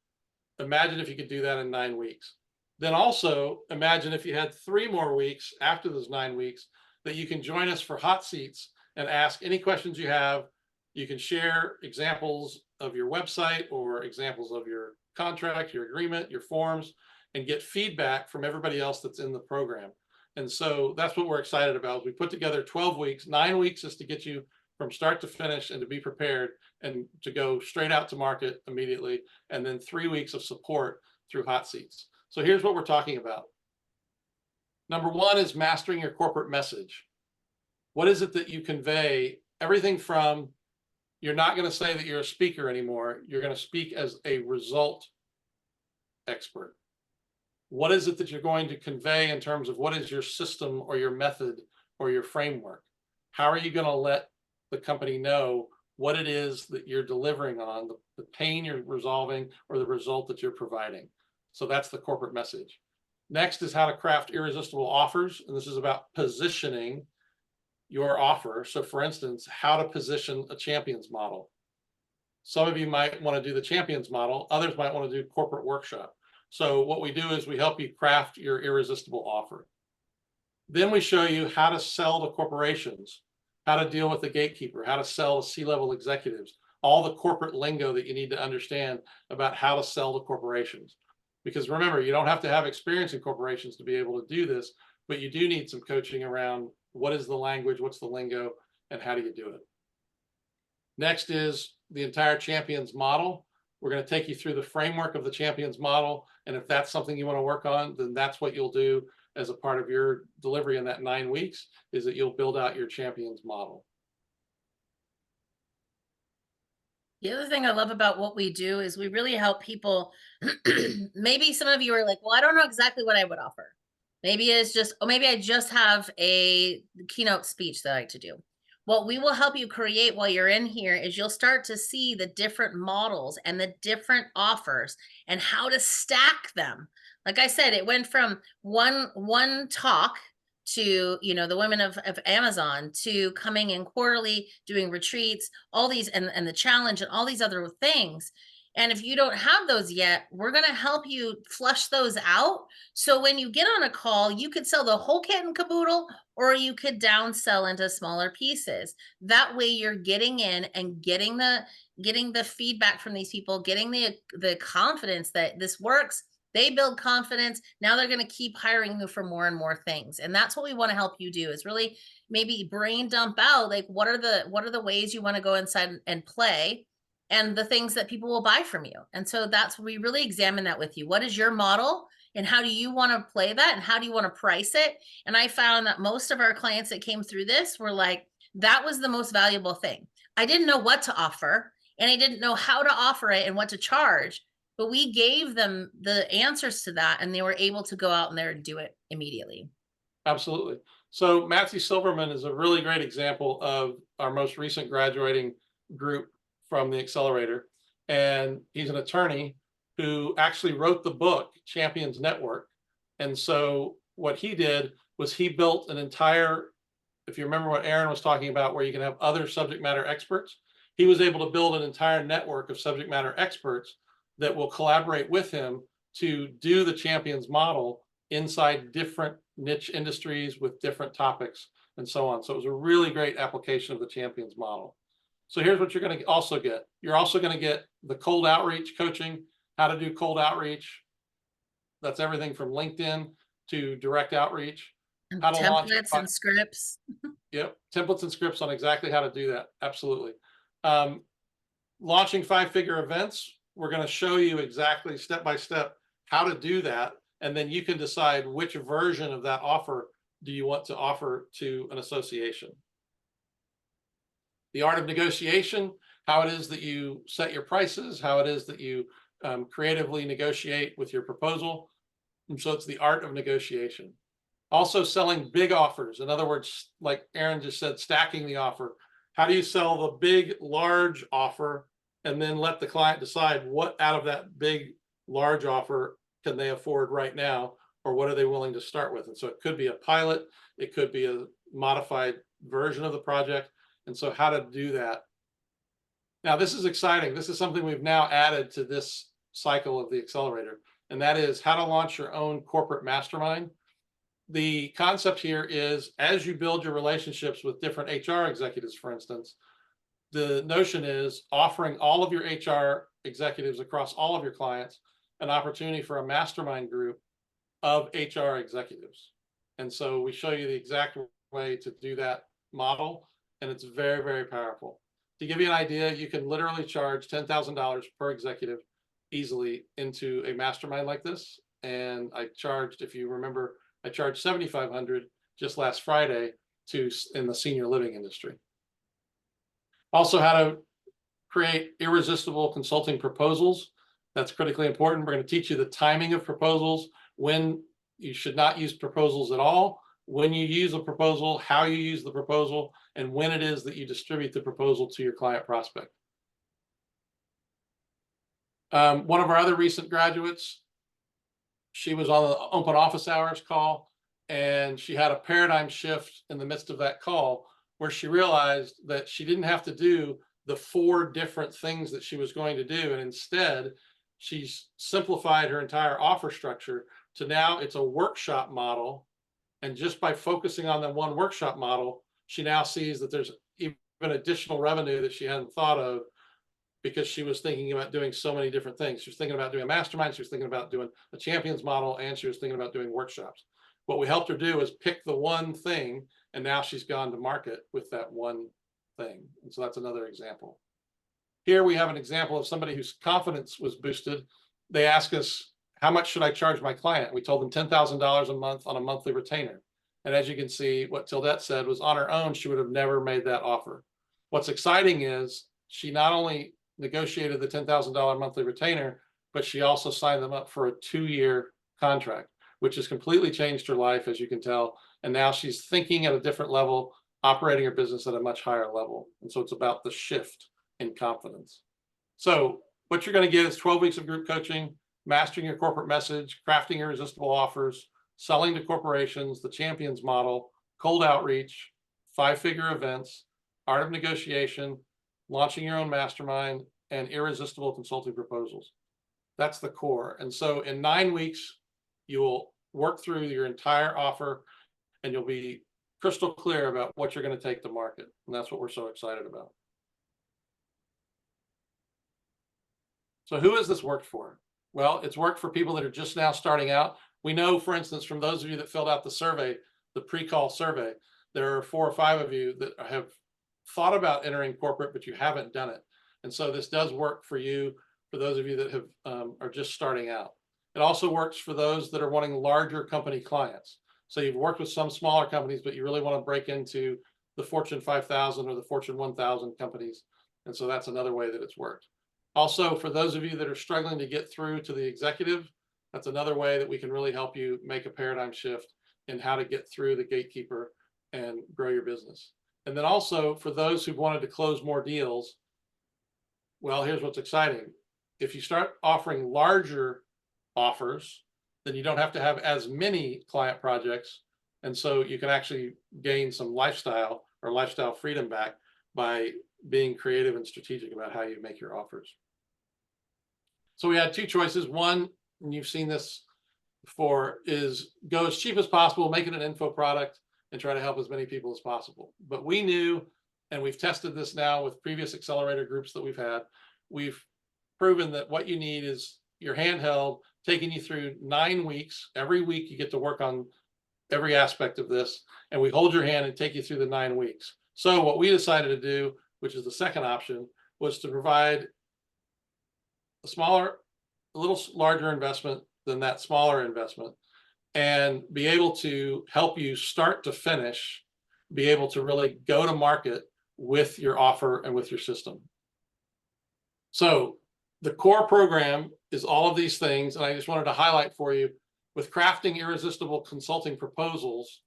Imagine if you could do that in 9 weeks. Then also imagine if you had 3 more weeks after those 9 weeks that you can join us for hot seats and ask any questions you have. You can share examples of your website or examples of your contract, your agreement, your forms, and get feedback from everybody else that's in the program. And so that's what we're excited about. We put together 12 weeks. 9 weeks is to get you from start to finish and to be prepared and to go straight out to market immediately. And then 3 weeks of support through hot seats. So here's what we're talking about. Number 1 is mastering your corporate message. What is it that you convey? Everything from, you're not going to say that you're a speaker anymore. You're going to speak as a result expert. What is it that you're going to convey in terms of what is your system or your method or your framework? How are you going to let the company know what it is that you're delivering on, the pain you're resolving or the result that you're providing? So that's the corporate message. Next is how to craft irresistible offers. And this is about positioning your offer. So for instance, how to position a champions model. Some of you might want to do the champions model. Others might want to do corporate workshop. So what we do is we help you craft your irresistible offer. Then we show you how to sell to corporations, how to deal with the gatekeeper, how to sell to C-level executives, all the corporate lingo that you need to understand about how to sell to corporations. Because remember, you don't have to have experience in corporations to be able to do this, but you do need some coaching around what is the language, what's the lingo, and how do you do it. Next is the entire champions model. We're going to take you through the framework of the champions model. And if that's something you want to work on, then that's what you'll do as a part of your delivery in that 9 weeks, is that you'll build out your champions model. The other thing I love about what we do is we really help people. Maybe some of you are like, well, I don't know exactly what I would offer. Maybe it's just, oh, maybe I just have a keynote speech that I like to do. What we will help you create while you're in here is you'll start to see the different models and the different offers and how to stack them. Like I said, it went from one talk to, you know, the women of Amazon, to coming in quarterly, doing retreats, all these, and the challenge and all these other things. And if you don't have those yet, we're going to help you flush those out. So when you get on a call, you could sell the whole kit and caboodle, or you could downsell into smaller pieces. That way you're getting in and getting the feedback from these people, getting the confidence that this works. They build confidence. Now they're going to keep hiring you for more and more things. And that's what we want to help you do, is really maybe brain dump out, like, what are the ways you want to go inside and play, and the things that people will buy from you. And so that's, we really examine that with you. What is your model and how do you want to play that? And how do you want to price it? And I found that most of our clients that came through this were like, that was the most valuable thing. I didn't know what to offer, and I didn't know how to offer it and what to charge. but we gave them the answers to that and they were able to go out and there and do it immediately. Absolutely. So Matthew Silverman is a really great example of our most recent graduating group from the accelerator. And he's an attorney who actually wrote the book Champions Network. And so what he did was he built an entire, if you remember what Aaron was talking about, where you can have other subject matter experts, he was able to build an entire network of subject matter experts that will collaborate with him to do the Champions model inside different niche industries with different topics and so on. So it was a really great application of the Champions model. So here's what you're going to also get. You're also going to get the cold outreach coaching, how to do cold outreach. That's everything from LinkedIn to direct outreach. And How to launch templates and scripts. Yep, templates and scripts on exactly how to do that. Absolutely. Launching 5-figure events, we're going to show you exactly step by step how to do that. And then you can decide which version of that offer do you want to offer to an association. The art of negotiation, how it is that you set your prices, how it is that you creatively negotiate with your proposal. And so it's the art of negotiation. Also selling big offers. In other words, like Aaron just said, stacking the offer. How do you sell the big, large offer and then let the client decide what out of that big, large offer can they afford right now, or what are they willing to start with? And so it could be a pilot, it could be a modified version of the project. And so how to do that. Now, this is exciting. This is something we've now added to this cycle of the accelerator, and that is how to launch your own corporate mastermind. The concept here is, as you build your relationships with different HR executives, for instance, the notion is offering all of your HR executives across all of your clients an opportunity for a mastermind group of HR executives. And so we show you the exact way to do that model, and it's very, very powerful. To give you an idea, you can literally charge $10,000 per executive easily into a mastermind like this. And I charged, if you remember, I charged $7,500 just last Friday in the senior living industry. Also, how to create irresistible consulting proposals. That's critically important. We're going to teach you the timing of proposals, when you should not use proposals at all, when you use a proposal, how you use the proposal, and when it is that you distribute the proposal to your client prospect. One of our other recent graduates, she was on the open office hours call, and she had a paradigm shift in the midst of that call where she realized that she didn't have to do the 4 different things that she was going to do. And instead, she's simplified her entire offer structure to now it's a workshop model. And just by focusing on that one workshop model, she now sees that there's even additional revenue that she hadn't thought of, because she was thinking about doing so many different things. She was thinking about doing a mastermind, she was thinking about doing a champions model, and she was thinking about doing workshops. What we helped her do is pick the one thing, and now she's gone to market with that one thing. And so that's another example. Here we have an example of somebody whose confidence was boosted. They ask us, how much should I charge my client? We told them $10,000 a month on a monthly retainer. And as you can see, what Tildette said was on her own, she would have never made that offer. What's exciting is she not only negotiated the $10,000 monthly retainer, but she also signed them up for a 2-year contract, which has completely changed her life, as you can tell. And now she's thinking at a different level, operating her business at a much higher level. And so it's about the shift in confidence. So what you're going to get is 12 weeks of group coaching, mastering your corporate message, crafting irresistible offers, selling to corporations, the champions model, cold outreach, 5-figure events, art of negotiation, launching your own mastermind, and irresistible consulting proposals. That's the core. And so in 9 weeks, you will work through your entire offer, and you'll be crystal clear about what you're going to take to market. And that's what we're so excited about. So who has this worked for? Well, it's worked for people that are just now starting out. We know, for instance, from those of you that filled out the survey, the pre-call survey, there are 4 or 5 of you that have thought about entering corporate, but you haven't done it. And so this does work for you, for those of you that have are just starting out. It also works for those that are wanting larger company clients. So you've worked with some smaller companies, but you really want to break into the Fortune 5,000 or the Fortune 1,000 companies. And so that's another way that it's worked. Also, for those of you that are struggling to get through to the executive, that's another way that we can really help you make a paradigm shift in how to get through the gatekeeper and grow your business. And then also for those who've wanted to close more deals, well, here's what's exciting. If you start offering larger offers, then you don't have to have as many client projects. And so you can actually gain some lifestyle or lifestyle freedom back by being creative and strategic about how you make your offers. So we had two choices. One, and you've seen this before, is go as cheap as possible, make it an info product, and try to help as many people as possible. But we knew, and we've tested this now with previous accelerator groups that we've had, we've proven that what you need is your handheld taking you through 9 weeks. Every week you get to work on every aspect of this, and we hold your hand and take you through the 9 weeks. So what we decided to do, which is the second option, was to provide a little larger investment than that smaller investment, and be able to help you start to finish, be able to really go to market with your offer and with your system. So the core program is all of these things, and I just wanted to highlight for you, with crafting irresistible consulting proposals,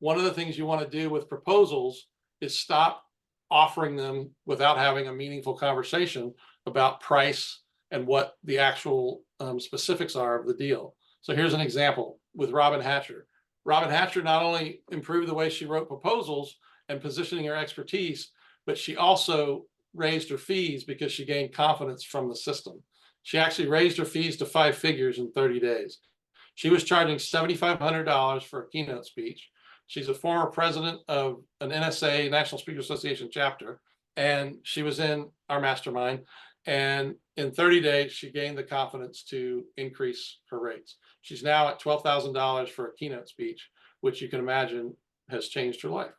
one of the things you want to do with proposals is stop offering them without having a meaningful conversation about price and what the actual specifics are of the deal. So here's an example with Robin Hatcher. Robin Hatcher not only improved the way she wrote proposals and positioning her expertise, but she also raised her fees because she gained confidence from the system. She actually raised her fees to 5 figures in 30 days. She was charging $7,500 for a keynote speech. She's a former president of an NSA, National Speaker Association chapter, and she was in our mastermind. And in 30 days, she gained the confidence to increase her rates. She's now at $12,000 for a keynote speech, which you can imagine has changed her life.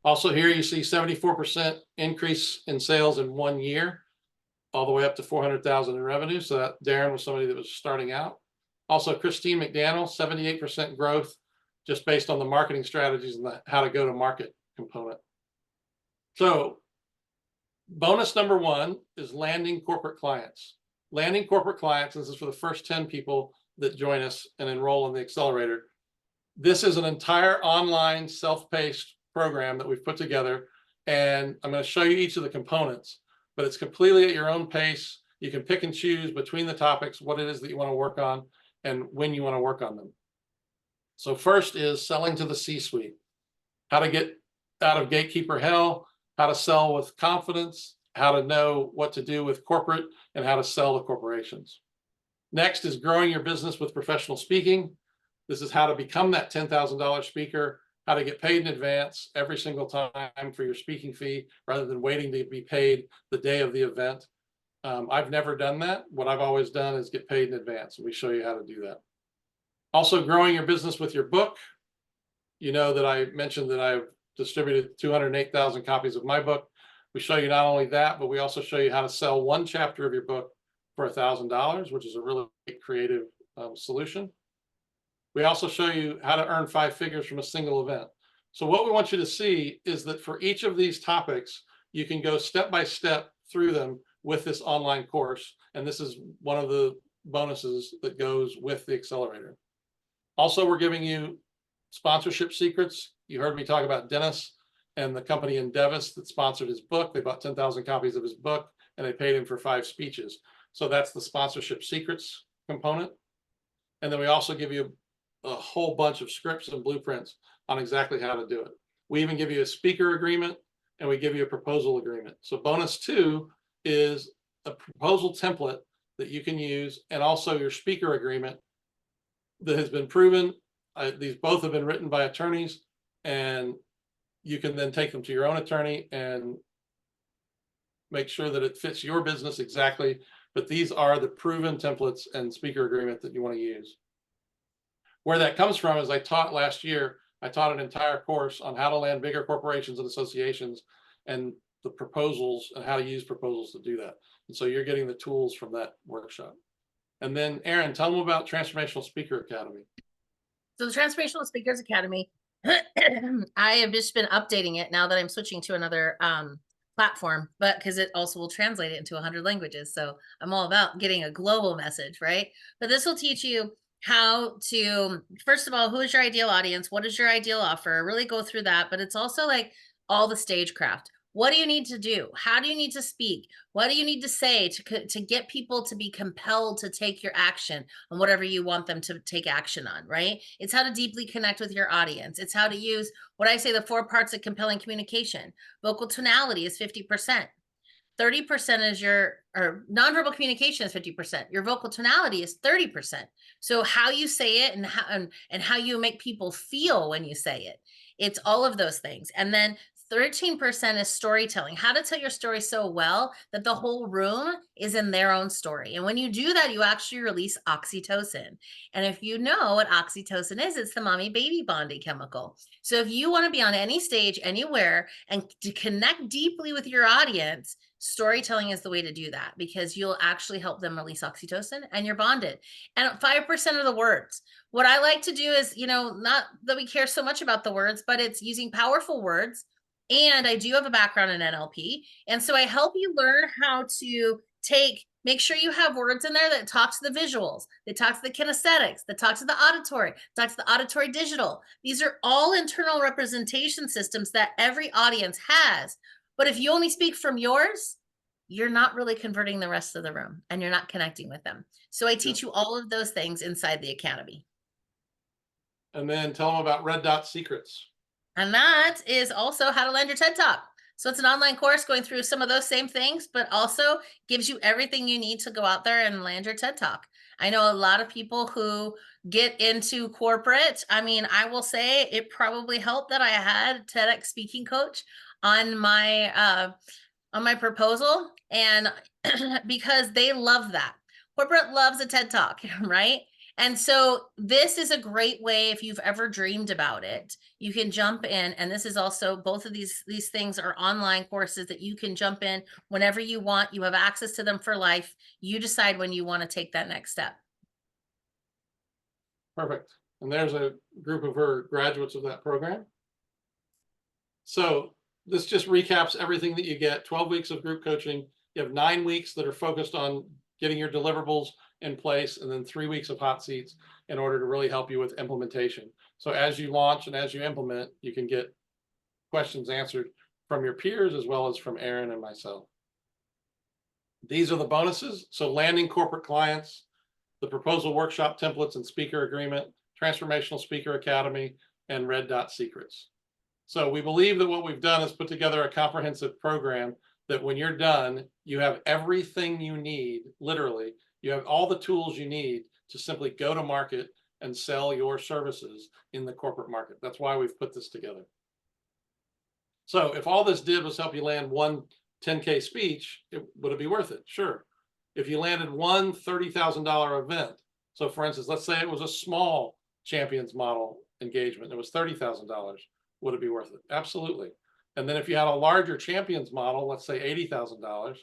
Also here you see 74% increase in sales in 1 year, all the way up to 400,000 in revenue. So that Darren was somebody that was starting out. Also Christine McDaniel, 78% growth, just based on the marketing strategies and the how to go to market component. So bonus number 1 is landing corporate clients. Landing corporate clients, this is for the first 10 people that join us and enroll in the accelerator. This is an entire online self-paced program that we've put together, and I'm going to show you each of the components, but it's completely at your own pace. You can pick and choose between the topics what it is that you want to work on and when you want to work on them. So first is selling to the C-suite, how to get out of gatekeeper hell, how to sell with confidence, how to know what to do with corporate, and how to sell to corporations. Next is growing your business with professional speaking. This is how to become that $10,000 speaker, how to get paid in advance every single time for your speaking fee, rather than waiting to be paid the day of the event. I've never done that. What I've always done is get paid in advance, and we show you how to do that. Also, growing your business with your book. You know that I mentioned that I've distributed 208,000 copies of my book. We show you not only that, but we also show you how to sell 1 chapter of your book for $1,000, which is a really creative solution. We also show you how to earn 5 figures from a single event. So what we want you to see is that for each of these topics, you can go step by step through them with this online course. And this is one of the bonuses that goes with the accelerator. Also, we're giving you sponsorship secrets. You heard me talk about Dennis and the company in Davis that sponsored his book. They bought 10,000 copies of his book, and they paid him for 5 speeches. So that's the sponsorship secrets component. And then we also give you a whole bunch of scripts and blueprints on exactly how to do it. We even give you a speaker agreement, and we give you a proposal agreement. So bonus 2 is a proposal template that you can use, and also your speaker agreement that has been proven. These both have been written by attorneys, and you can then take them to your own attorney and make sure that it fits your business exactly. But these are the proven templates and speaker agreement that you want to use. Where that comes from is I taught last year, I taught an entire course on how to land bigger corporations and associations and the proposals and how to use proposals to do that. And so you're getting the tools from that workshop. And then Aaron, tell them about Transformational Speaker Academy. So the Transformational Speakers Academy, I have just been updating it now that I'm switching to another platform, but because it also will translate it into 100 languages. So I'm all about getting a global message, right? But this will teach you how to, first of all, who is your ideal audience? What is your ideal offer? Really go through that. But it's also like all the stagecraft. What do you need to do? How do you need to speak? What do you need to say to get people to be compelled to take your action on whatever you want them to take action on, right? It's how to deeply connect with your audience. It's how to use what I say, the 4 parts of compelling communication. Vocal tonality is 50%. 30% is or nonverbal communication is 50%. Your vocal tonality is 30%. So how you say it and how you make people feel when you say it. It's all of those things. And then 13% is storytelling, how to tell your story so well that the whole room is in their own story. And when you do that, you actually release oxytocin. And if you know what oxytocin is, it's the mommy baby bonding chemical. So if you want to be on any stage, anywhere, and to connect deeply with your audience, storytelling is the way to do that, because you'll actually help them release oxytocin and you're bonded. And 5% of the words. What I like to do is, not that we care so much about the words, but it's using powerful words. And I do have a background in NLP. And so I help you learn how to make sure you have words in there that talk to the visuals, that talk to the kinesthetics, that talk to the auditory, talk to the auditory digital. These are all internal representation systems that every audience has. But if you only speak from yours, you're not really converting the rest of the room and you're not connecting with them. So I teach you all of those things inside the academy. And then tell them about Red Dot Secrets. And that is also how to land your TED Talk. So it's an online course going through some of those same things, but also gives you everything you need to go out there and land your TED Talk. I know a lot of people who get into corporate. I mean, I will say it probably helped that I had a TEDx speaking coach on my proposal, and because they love that. Corporate loves a TED Talk, right? And so this is a great way, if you've ever dreamed about it, you can jump in. And this is also, both of these things are online courses that you can jump in whenever you want. You have access to them for life. You decide when you want to take that next step. Perfect. And there's a group of her graduates of that program. So this just recaps everything that you get. 12 weeks of group coaching. You have 9 weeks that are focused on getting your deliverables in place, and then 3 weeks of hot seats in order to really help you with implementation. So as you launch and as you implement, you can get questions answered from your peers as well as from Aaron and myself. These are the bonuses. So landing corporate clients, the proposal workshop templates and speaker agreement, transformational speaker academy, and Red Dot Secrets. So we believe that what we've done is put together a comprehensive program that when you're done, you have everything you need, literally. You have all the tools you need to simply go to market and sell your services in the corporate market. That's why we've put this together. So if all this did was help you land one 10K speech, would it be worth it? Sure. If you landed one $30,000 event, so for instance, let's say it was a small champions model engagement, it was $30,000, would it be worth it? Absolutely. And then if you had a larger champions model, let's say $80,000,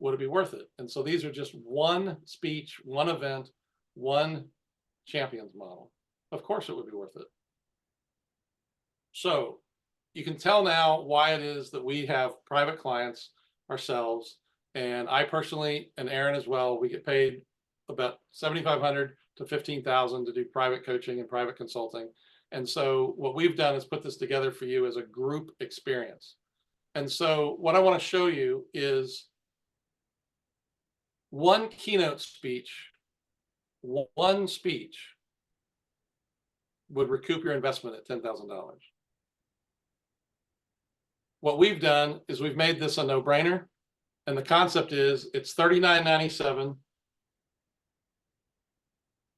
would it be worth it? And so these are just one speech, one event, one champions model. Of course it would be worth it. So you can tell now why it is that we have private clients ourselves. And I personally, and Aaron as well, we get paid about $7,500 to $15,000 to do private coaching and private consulting. And so what we've done is put this together for you as a group experience. And so what I want to show you is one keynote speech, one speech would recoup your investment at $10,000. What we've done is we've made this a no-brainer. And the concept is it's $39.97.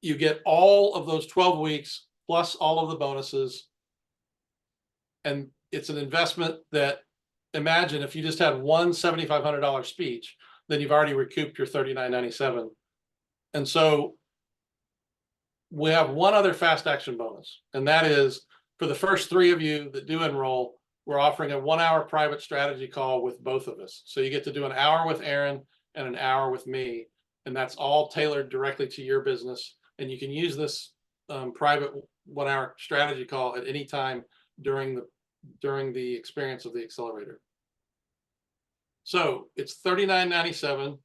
You get all of those 12 weeks plus all of the bonuses. And it's an investment that, imagine if you just had one $7,500 speech, then you've already recouped your $39.97. And so we have one other fast action bonus, and that is for the first 3 of you that do enroll, we're offering a 1-hour private strategy call with both of us. So you get to do an hour with Aaron and an hour with me, and that's all tailored directly to your business. And you can use this private 1-hour strategy call at any time during the experience of the accelerator. So it's $39.97.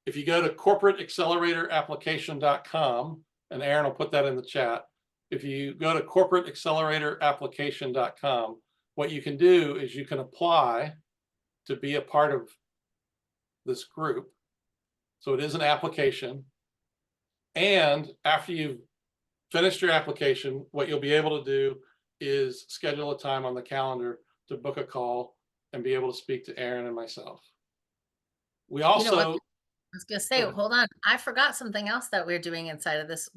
If you go to corporateacceleratorapplication.com, and Aaron will put that in the chat. If you go to corporateacceleratorapplication.com, what you can do is you can apply to be a part of this group. So it is an application. And after you've finished your application, what you'll be able to do is schedule a time on the calendar to book a call and be able to speak to Aaron and myself. We also, You know what? I was gonna say, Go ahead. hold on. I forgot something else that we're doing inside of this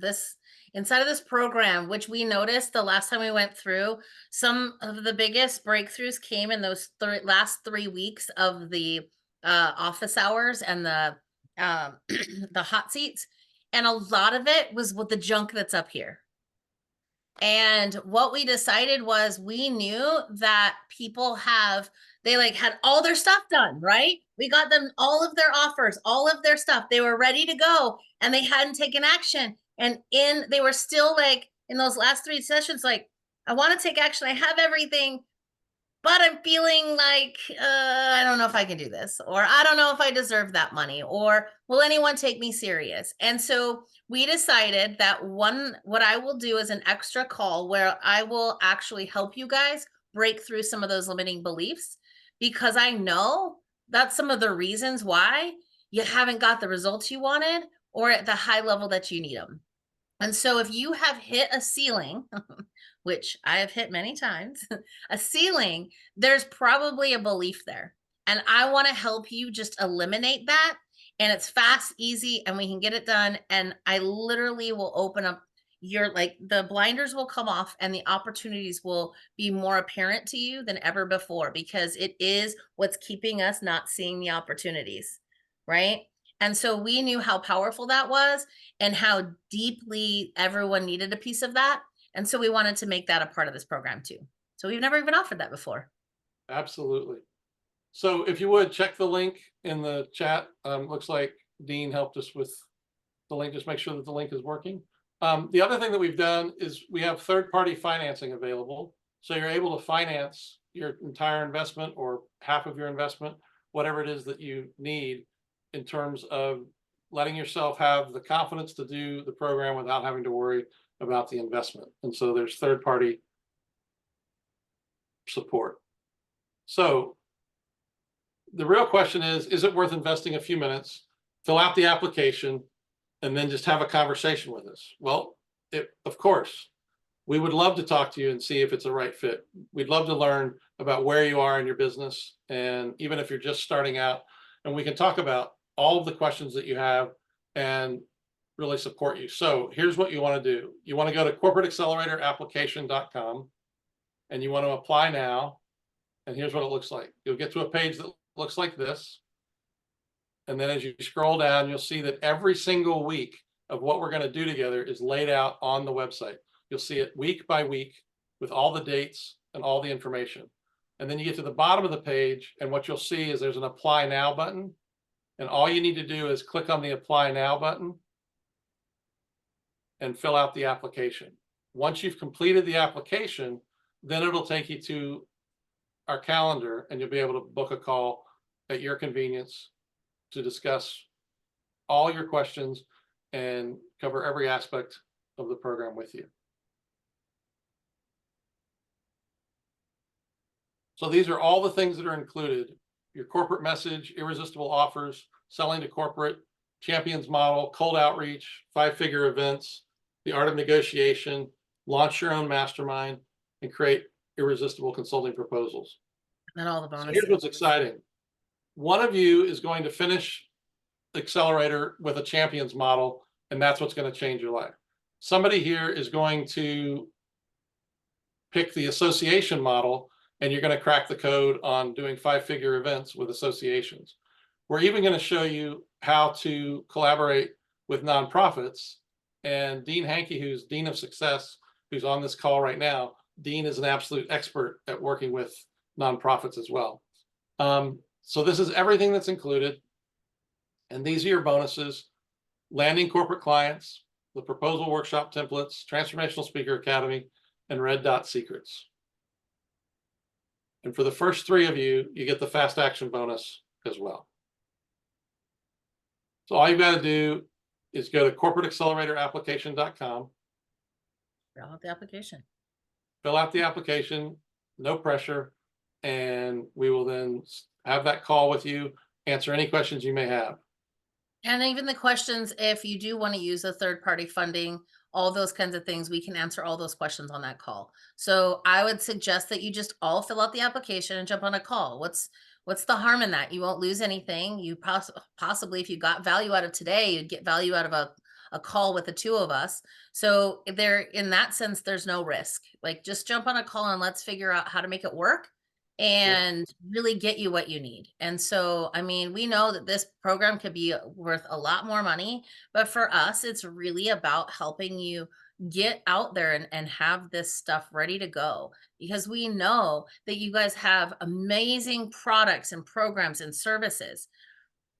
program, which we noticed the last time we went through. Some of the biggest breakthroughs came in those last 3 weeks of the office hours and the the hot seats, and a lot of it was with the junk that's up here. And what we decided was we knew that people they like had all their stuff done, right? We got them all of their offers, all of their stuff. They were ready to go and they hadn't taken action. And they were still like in those last 3 sessions, like, I want to take action. I have everything, but I'm feeling like, I don't know if I can do this, or I don't know if I deserve that money, or will anyone take me serious? And so we decided that what I will do is an extra call where I will actually help you guys break through some of those limiting beliefs, because I know that's some of the reasons why you haven't got the results you wanted or at the high level that you need them. And so if you have hit a ceiling, which I have hit many times, a ceiling, there's probably a belief there. And I want to help you just eliminate that. And it's fast, easy, and we can get it done. And I literally will open up the blinders will come off and the opportunities will be more apparent to you than ever before, because it is what's keeping us not seeing the opportunities, right? And so we knew how powerful that was and how deeply everyone needed a piece of that. And so we wanted to make that a part of this program too. So we've never even offered that before. absolutely. So if you would check the link in the chat, looks like Dean helped us with the link. Just make sure that the link is working. The other thing that we've done is we have third-party financing available. So you're able to finance your entire investment or half of your investment, whatever it is that you need, in terms of letting yourself have the confidence to do the program without having to worry about the investment. And so there's third-party support. So the real question is it worth investing a few minutes, fill out the application, and then just have a conversation with us? Well, of course, we would love to talk to you and see if it's a right fit. We'd love to learn about where you are in your business, and even if you're just starting out, and we can talk about all of the questions that you have and really support you. So here's what you want to do. You want to go to corporateacceleratorapplication.com and you want to apply now. And here's what it looks like. You'll get to a page that looks like this. And then as you scroll down, you'll see that every single week of what we're going to do together is laid out on the website. You'll see it week by week with all the dates and all the information. And then you get to the bottom of the page, and what you'll see is there's an Apply Now button. And all you need to do is click on the Apply Now button and fill out the application. Once you've completed the application, then it'll take you to our calendar and you'll be able to book a call at your convenience to discuss all your questions and cover every aspect of the program with you. So these are all the things that are included: your corporate message, irresistible offers, selling to corporate, champions model, cold outreach, 5-figure events, the art of negotiation, launch your own mastermind, and create irresistible consulting proposals. And all the So bonuses. here's what's exciting. One of you is going to finish Accelerator with a champions model, and that's what's going to change your life. Somebody here is going to pick the association model, and you're going to crack the code on doing 5-figure events with associations. We're even going to show you how to collaborate with nonprofits. And Dean Hankey, who's Dean of Success, who's on this call right now, Dean is an absolute expert at working with nonprofits as well. So this is everything that's included. And these are your bonuses: landing corporate clients, the proposal workshop templates, Transformational Speaker Academy, and Red Dot Secrets. And for the first 3 of you, you get the fast action bonus as well. So all you've got to do is go to corporateacceleratorapplication.com, Fill out the application. fill out the application, no pressure, and we will then have that call with you, answer any questions you may have. And even the questions, if you do want to use a third-party funding, all those kinds of things, we can answer all those questions on that call. So I would suggest that you just all fill out the application and jump on a call. What's the harm in that? You won't lose anything. You possibly, if you got value out of today, you'd get value out of a call with the two of us. So there, in that sense, there's no risk. Like, just jump on a call and let's figure out how to make it work and really get you what you need. And so, I mean, we know that this program could be worth a lot more money, but for us, it's really about helping you get out there and have this stuff ready to go, because we know that you guys have amazing products and programs and services,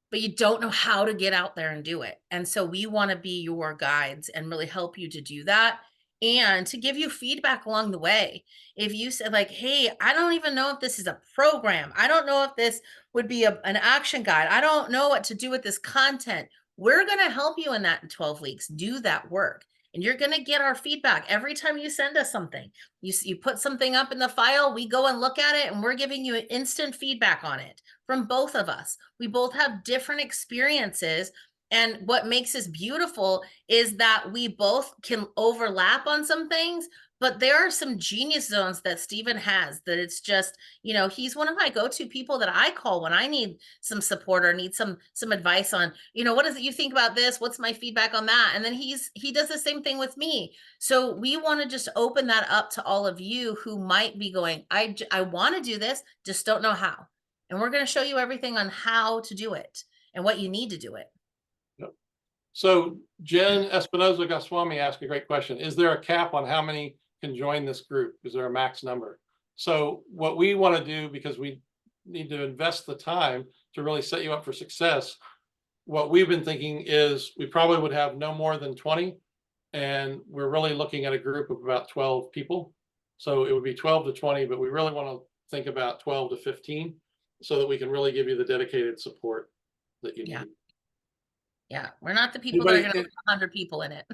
but you don't know how to get out there and do it. And so we want to be your guides and really help you to do that, and to give you feedback along the way. If you said like, hey, I don't even know if this is a program, I don't know if this would be an action guide, I don't know what to do with this content, we're going to help you in that in 12 weeks. Do that work. And you're going to get our feedback every time you send us something. You put something up in the file, we go and look at it, and we're giving you instant feedback on it from both of us. We both have different experiences. And what makes us beautiful is that we both can overlap on some things, but there are some genius zones that Stephen has that it's just, he's one of my go-to people that I call when I need some support or need some advice on, what is it you think about this? What's my feedback on that? And then he does the same thing with me. So we want to just open that up to all of you who might be going, I want to do this, just don't know how. And we're going to show you everything on how to do it and what you need to do it. So Jen Espinoza Goswami asked a great question. Is there a cap on how many can join this group? Is there a max number? So what we want to do, because we need to invest the time to really set you up for success, what we've been thinking is we probably would have no more than 20, and we're really looking at a group of about 12 people. So it would be 12 to 20, but we really want to think about 12 to 15 so that we can really give you the dedicated support that you need. Yeah, we're not the people that are going to put 100 people in it.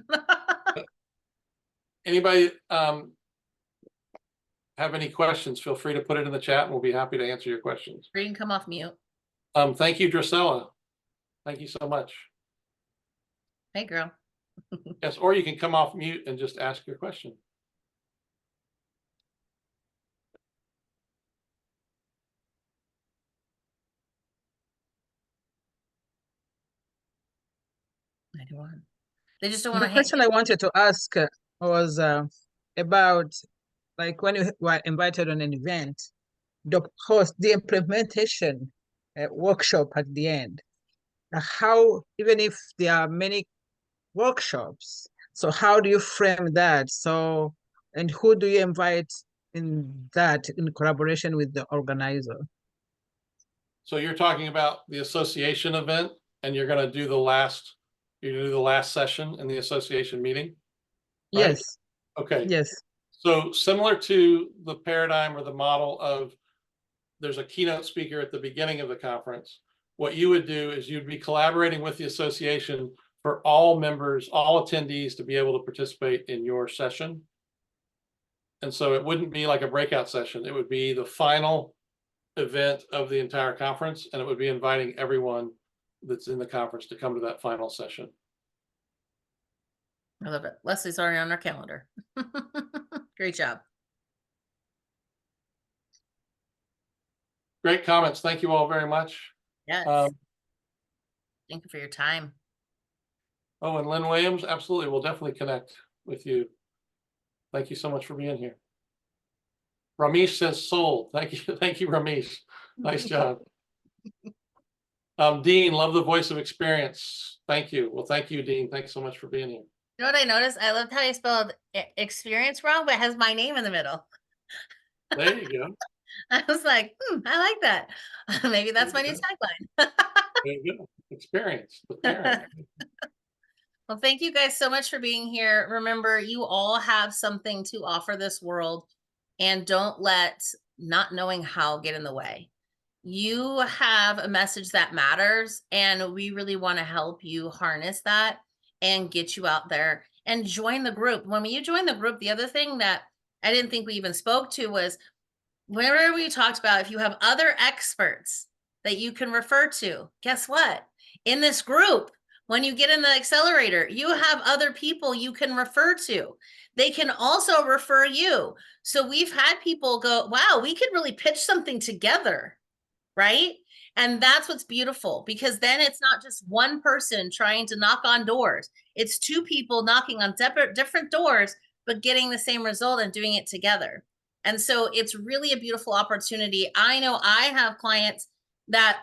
Anybody have any questions? Feel free to put it in the chat and we'll be happy to answer your questions. You can come off mute. Thank you, Drusella. Thank you so much. Hey, girl. Yes, or you can come off mute and just ask your question. They just don't want to. The question I wanted to ask was about, like, when you were invited on an event, the host, the implementation workshop at the end. How, even if there are many workshops, so how do you frame that? So, and who do you invite in that in collaboration with the organizer? So you're talking about the association event, and you're going to do the last. You're going to do the last session in the association meeting? Right? Yes. Okay. Yes. So similar to the paradigm or the model of there's a keynote speaker at the beginning of the conference, what you would do is you'd be collaborating with the association for all members, all attendees to be able to participate in your session. And so it wouldn't be like a breakout session. It would be the final event of the entire conference, and it would be inviting everyone that's in the conference to come to that final session. I love it. Leslie's already on our calendar. Great job. Great comments. Thank you all very much. Yes. Thank you for your time. Oh, and Lynn Williams, absolutely. We'll definitely connect with you. Thank you so much for being here. Ramesh says sold. Thank you. Thank you, Ramesh. Nice job. Dean, love the voice of experience. Thank you. Well, thank you, Dean. Thanks so much for being here. You know what I noticed? I loved how you spelled experience wrong, but it has my name in the middle. There you go. I was like, I like that. Maybe that's my new tagline. There you go. Experience. The parent. Well, thank you guys so much for being here. Remember, you all have something to offer this world, and don't let not knowing how get in the way. you have a message that matters, and we really want to help you harness that and get you out there and join the group. When you join the group, the other thing that I didn't think we even spoke to was whenever we talked about if you have other experts that you can refer to, guess what? In this group, when you get in the accelerator, you have other people you can refer to. They can also refer you. So we've had people go, wow, we could really pitch something together, right? And that's what's beautiful, because then it's not just one person trying to knock on doors. It's two people knocking on different doors, but getting the same result and doing it together. And so it's really a beautiful opportunity. I know I have clients that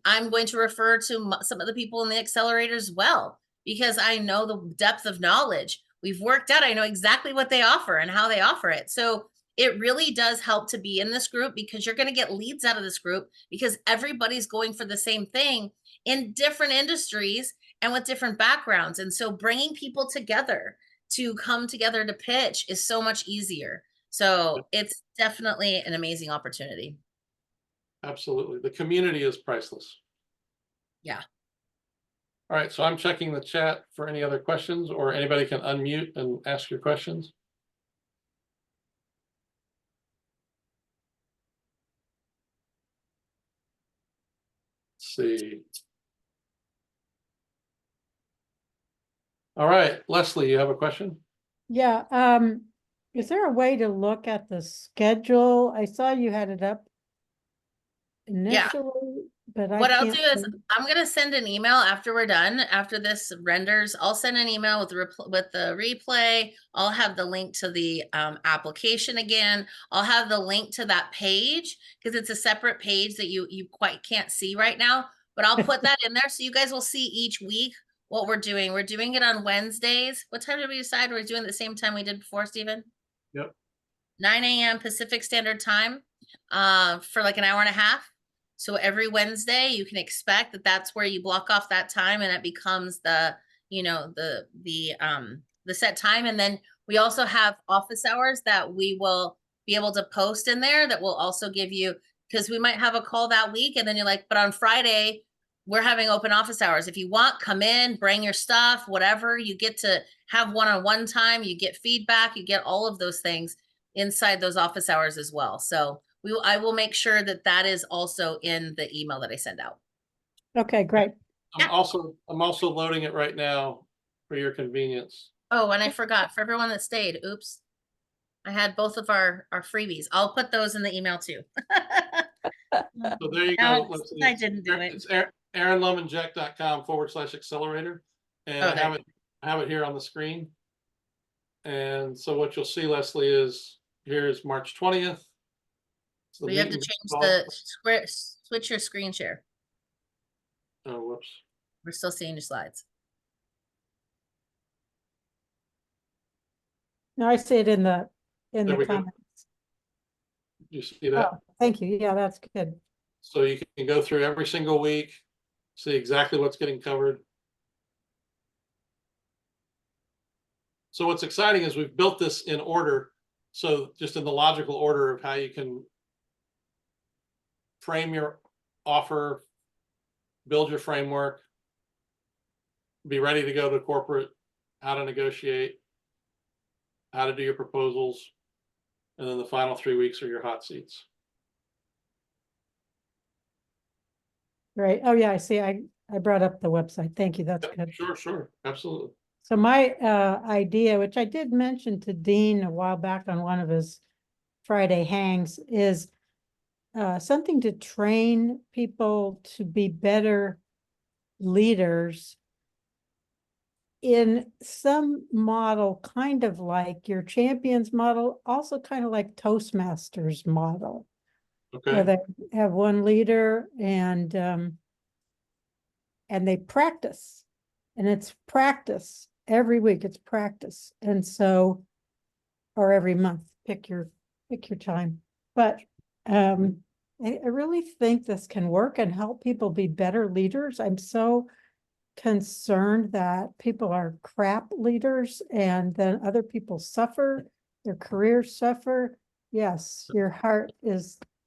I'm going to refer to some of the people in the accelerator as well, because I know the depth of knowledge we've worked out. I know exactly what they offer and how they offer it. So it really does help to be in this group, because you're going to get leads out of this group, because everybody's going for the same thing in different industries and with different backgrounds. And so bringing people together to come together to pitch is so much easier. So it's definitely an amazing opportunity. Absolutely. The community is priceless. Yeah. All right, so I'm checking the chat for any other questions, or anybody can unmute and ask your questions. Let's see. All right, Leslie, you have a question? Yeah, is there a way to look at the schedule? I saw you had it up initially, but I What I'll can't. do is I'm going to send an email after we're done. After this renders, I'll send an email with the replay. I'll have the link to the application again. I'll have the link to that page, because it's a separate page that you quite can't see right now. But I'll put that in there so you guys will see each week what we're doing. We're doing it on Wednesdays. What time did we decide we're doing it the same time we did before, Stephen? Yep. 9 a.m. Pacific Standard Time for like an hour and a half. So every Wednesday you can expect that that's where you block off that time, and it becomes the, you know, the set time. And then we also have office hours that we will be able to post in there that will also give you, because we might have a call that week and then you're like, but on Friday we're having open office hours. If you want, come in, bring your stuff, whatever. You get to have one-on-one time, you get feedback, you get all of those things inside those office hours as well. So I will make sure that that is also in the email that I send out. Okay, great. I'm also loading it right now for your convenience. Oh, and I forgot, for everyone that stayed, oops. I had both of our freebies. I'll put those in the email too. So there you No, go. Let's see. I didn't do it. It's aaronlomanjack.com/accelerator. And Oh, I have it here on the screen. And so what you'll see, Leslie, is here's March 20th. So We have to change switch your screen share. Oh, whoops. We're still seeing your slides. Now I see it in the There we go. comments. You see that? Oh, thank you. Yeah, that's good. So you can go through every single week, see exactly what's getting covered. So what's exciting is we've built this in order. So just in the logical order of how you can frame your offer, build your framework, be ready to go to corporate, how to negotiate, how to do your proposals, and then the final 3 weeks are your hot seats. Right. Oh, yeah, I see. I brought up the website. Thank you. That's Yeah, good. sure, absolutely. So my idea, which I did mention to Dean a while back on one of his Friday hangs, is something to train people to be better leaders in some model, kind of like your champions model, also kind of like Toastmasters model, where Okay. they have one leader and they practice, and it's practice every week. It's practice, and so, or every month, pick your time. But I really think this can work and help people be better leaders. I'm so concerned that people are crap leaders and then other people suffer, their careers suffer. Yes,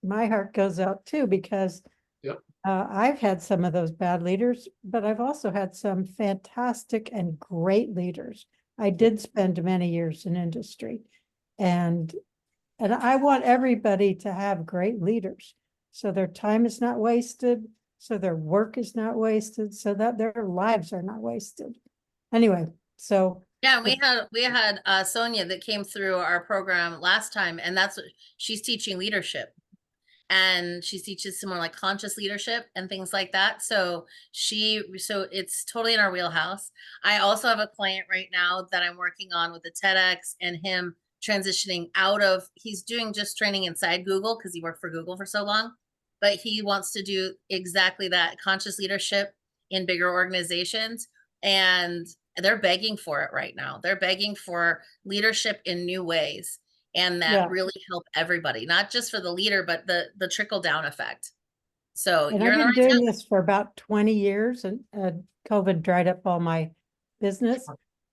my heart goes out too, because I've had some of those bad leaders, but I've also had some fantastic and great leaders. I did spend many years in industry, and I want everybody to have great leaders, so their time is not wasted, so their work is not wasted, so that their lives are not wasted. Anyway, so Yeah, we had Sonia that came through our program last time, and that's what she's teaching leadership. And she teaches some more like conscious leadership and things like that. So it's totally in our wheelhouse. I also have a client right now that I'm working on with the TEDx, and him transitioning he's doing just training inside Google because he worked for Google for so long, but he wants to do exactly that, conscious leadership in bigger organizations. And they're begging for it right now. They're begging for leadership in new ways, and that Yeah. really help everybody, not just for the leader, but the trickle down effect. So and you're I've in the been right doing town. this for about 20 years, and COVID dried up all my business,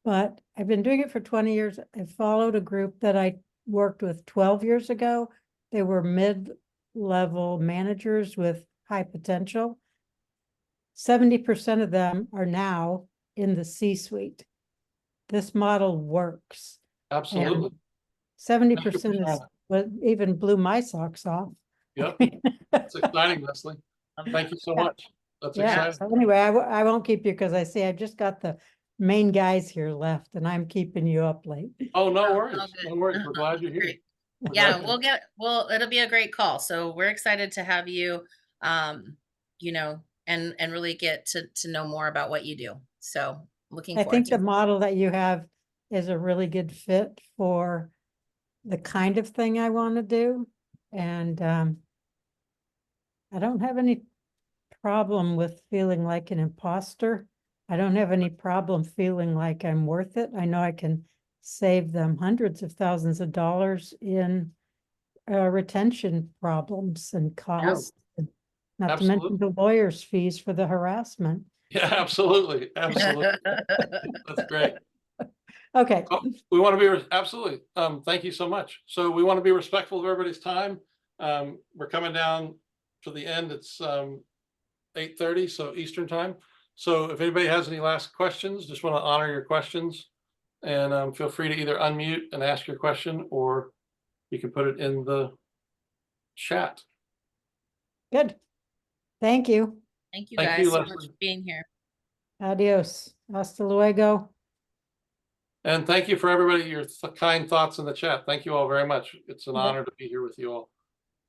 but I've been doing it for 20 years. I followed a group that I worked with 12 years ago. They were mid-level managers with high potential. 70% of them are now in the C-suite. This model works. Absolutely. 70% is sharing it. what even blew my socks off. Yep. It's exciting, Leslie. Thank you so much. That's Yeah, exciting. so anyway, I won't keep you because I see I've just got the main guys here left and I'm keeping you up late. Oh, no Oh, worries. all good. No worries. We're glad you're here. Great. We're Yeah, glad it'll be a great call. So we're excited to have you, and really get to know more about what you do. So looking I forward think to the it. model that you have is a really good fit for the kind of thing I want to do. And I don't have any problem with feeling like an imposter. I don't have any problem feeling like I'm worth it. I know I can save them hundreds of thousands of dollars in retention problems and costs. and Not to mention Absolutely. the lawyer's fees for the harassment. Yeah, absolutely. Absolutely. That's great. Okay, Oh, we want to be, absolutely. Thank you so much. So we want to be respectful of everybody's time. We're coming down to the end. It's 8:30, so Eastern time. So if anybody has any last questions, just want to honor your questions, and feel free to either unmute and ask your question, or you can put it in the chat. good. Thank you. Thank you Thank guys you, so much Leslie. for being here. Adios. Hasta luego. And thank you for everybody, your kind thoughts in the chat. Thank you all very much. It's an Yeah. honor to be here with you all.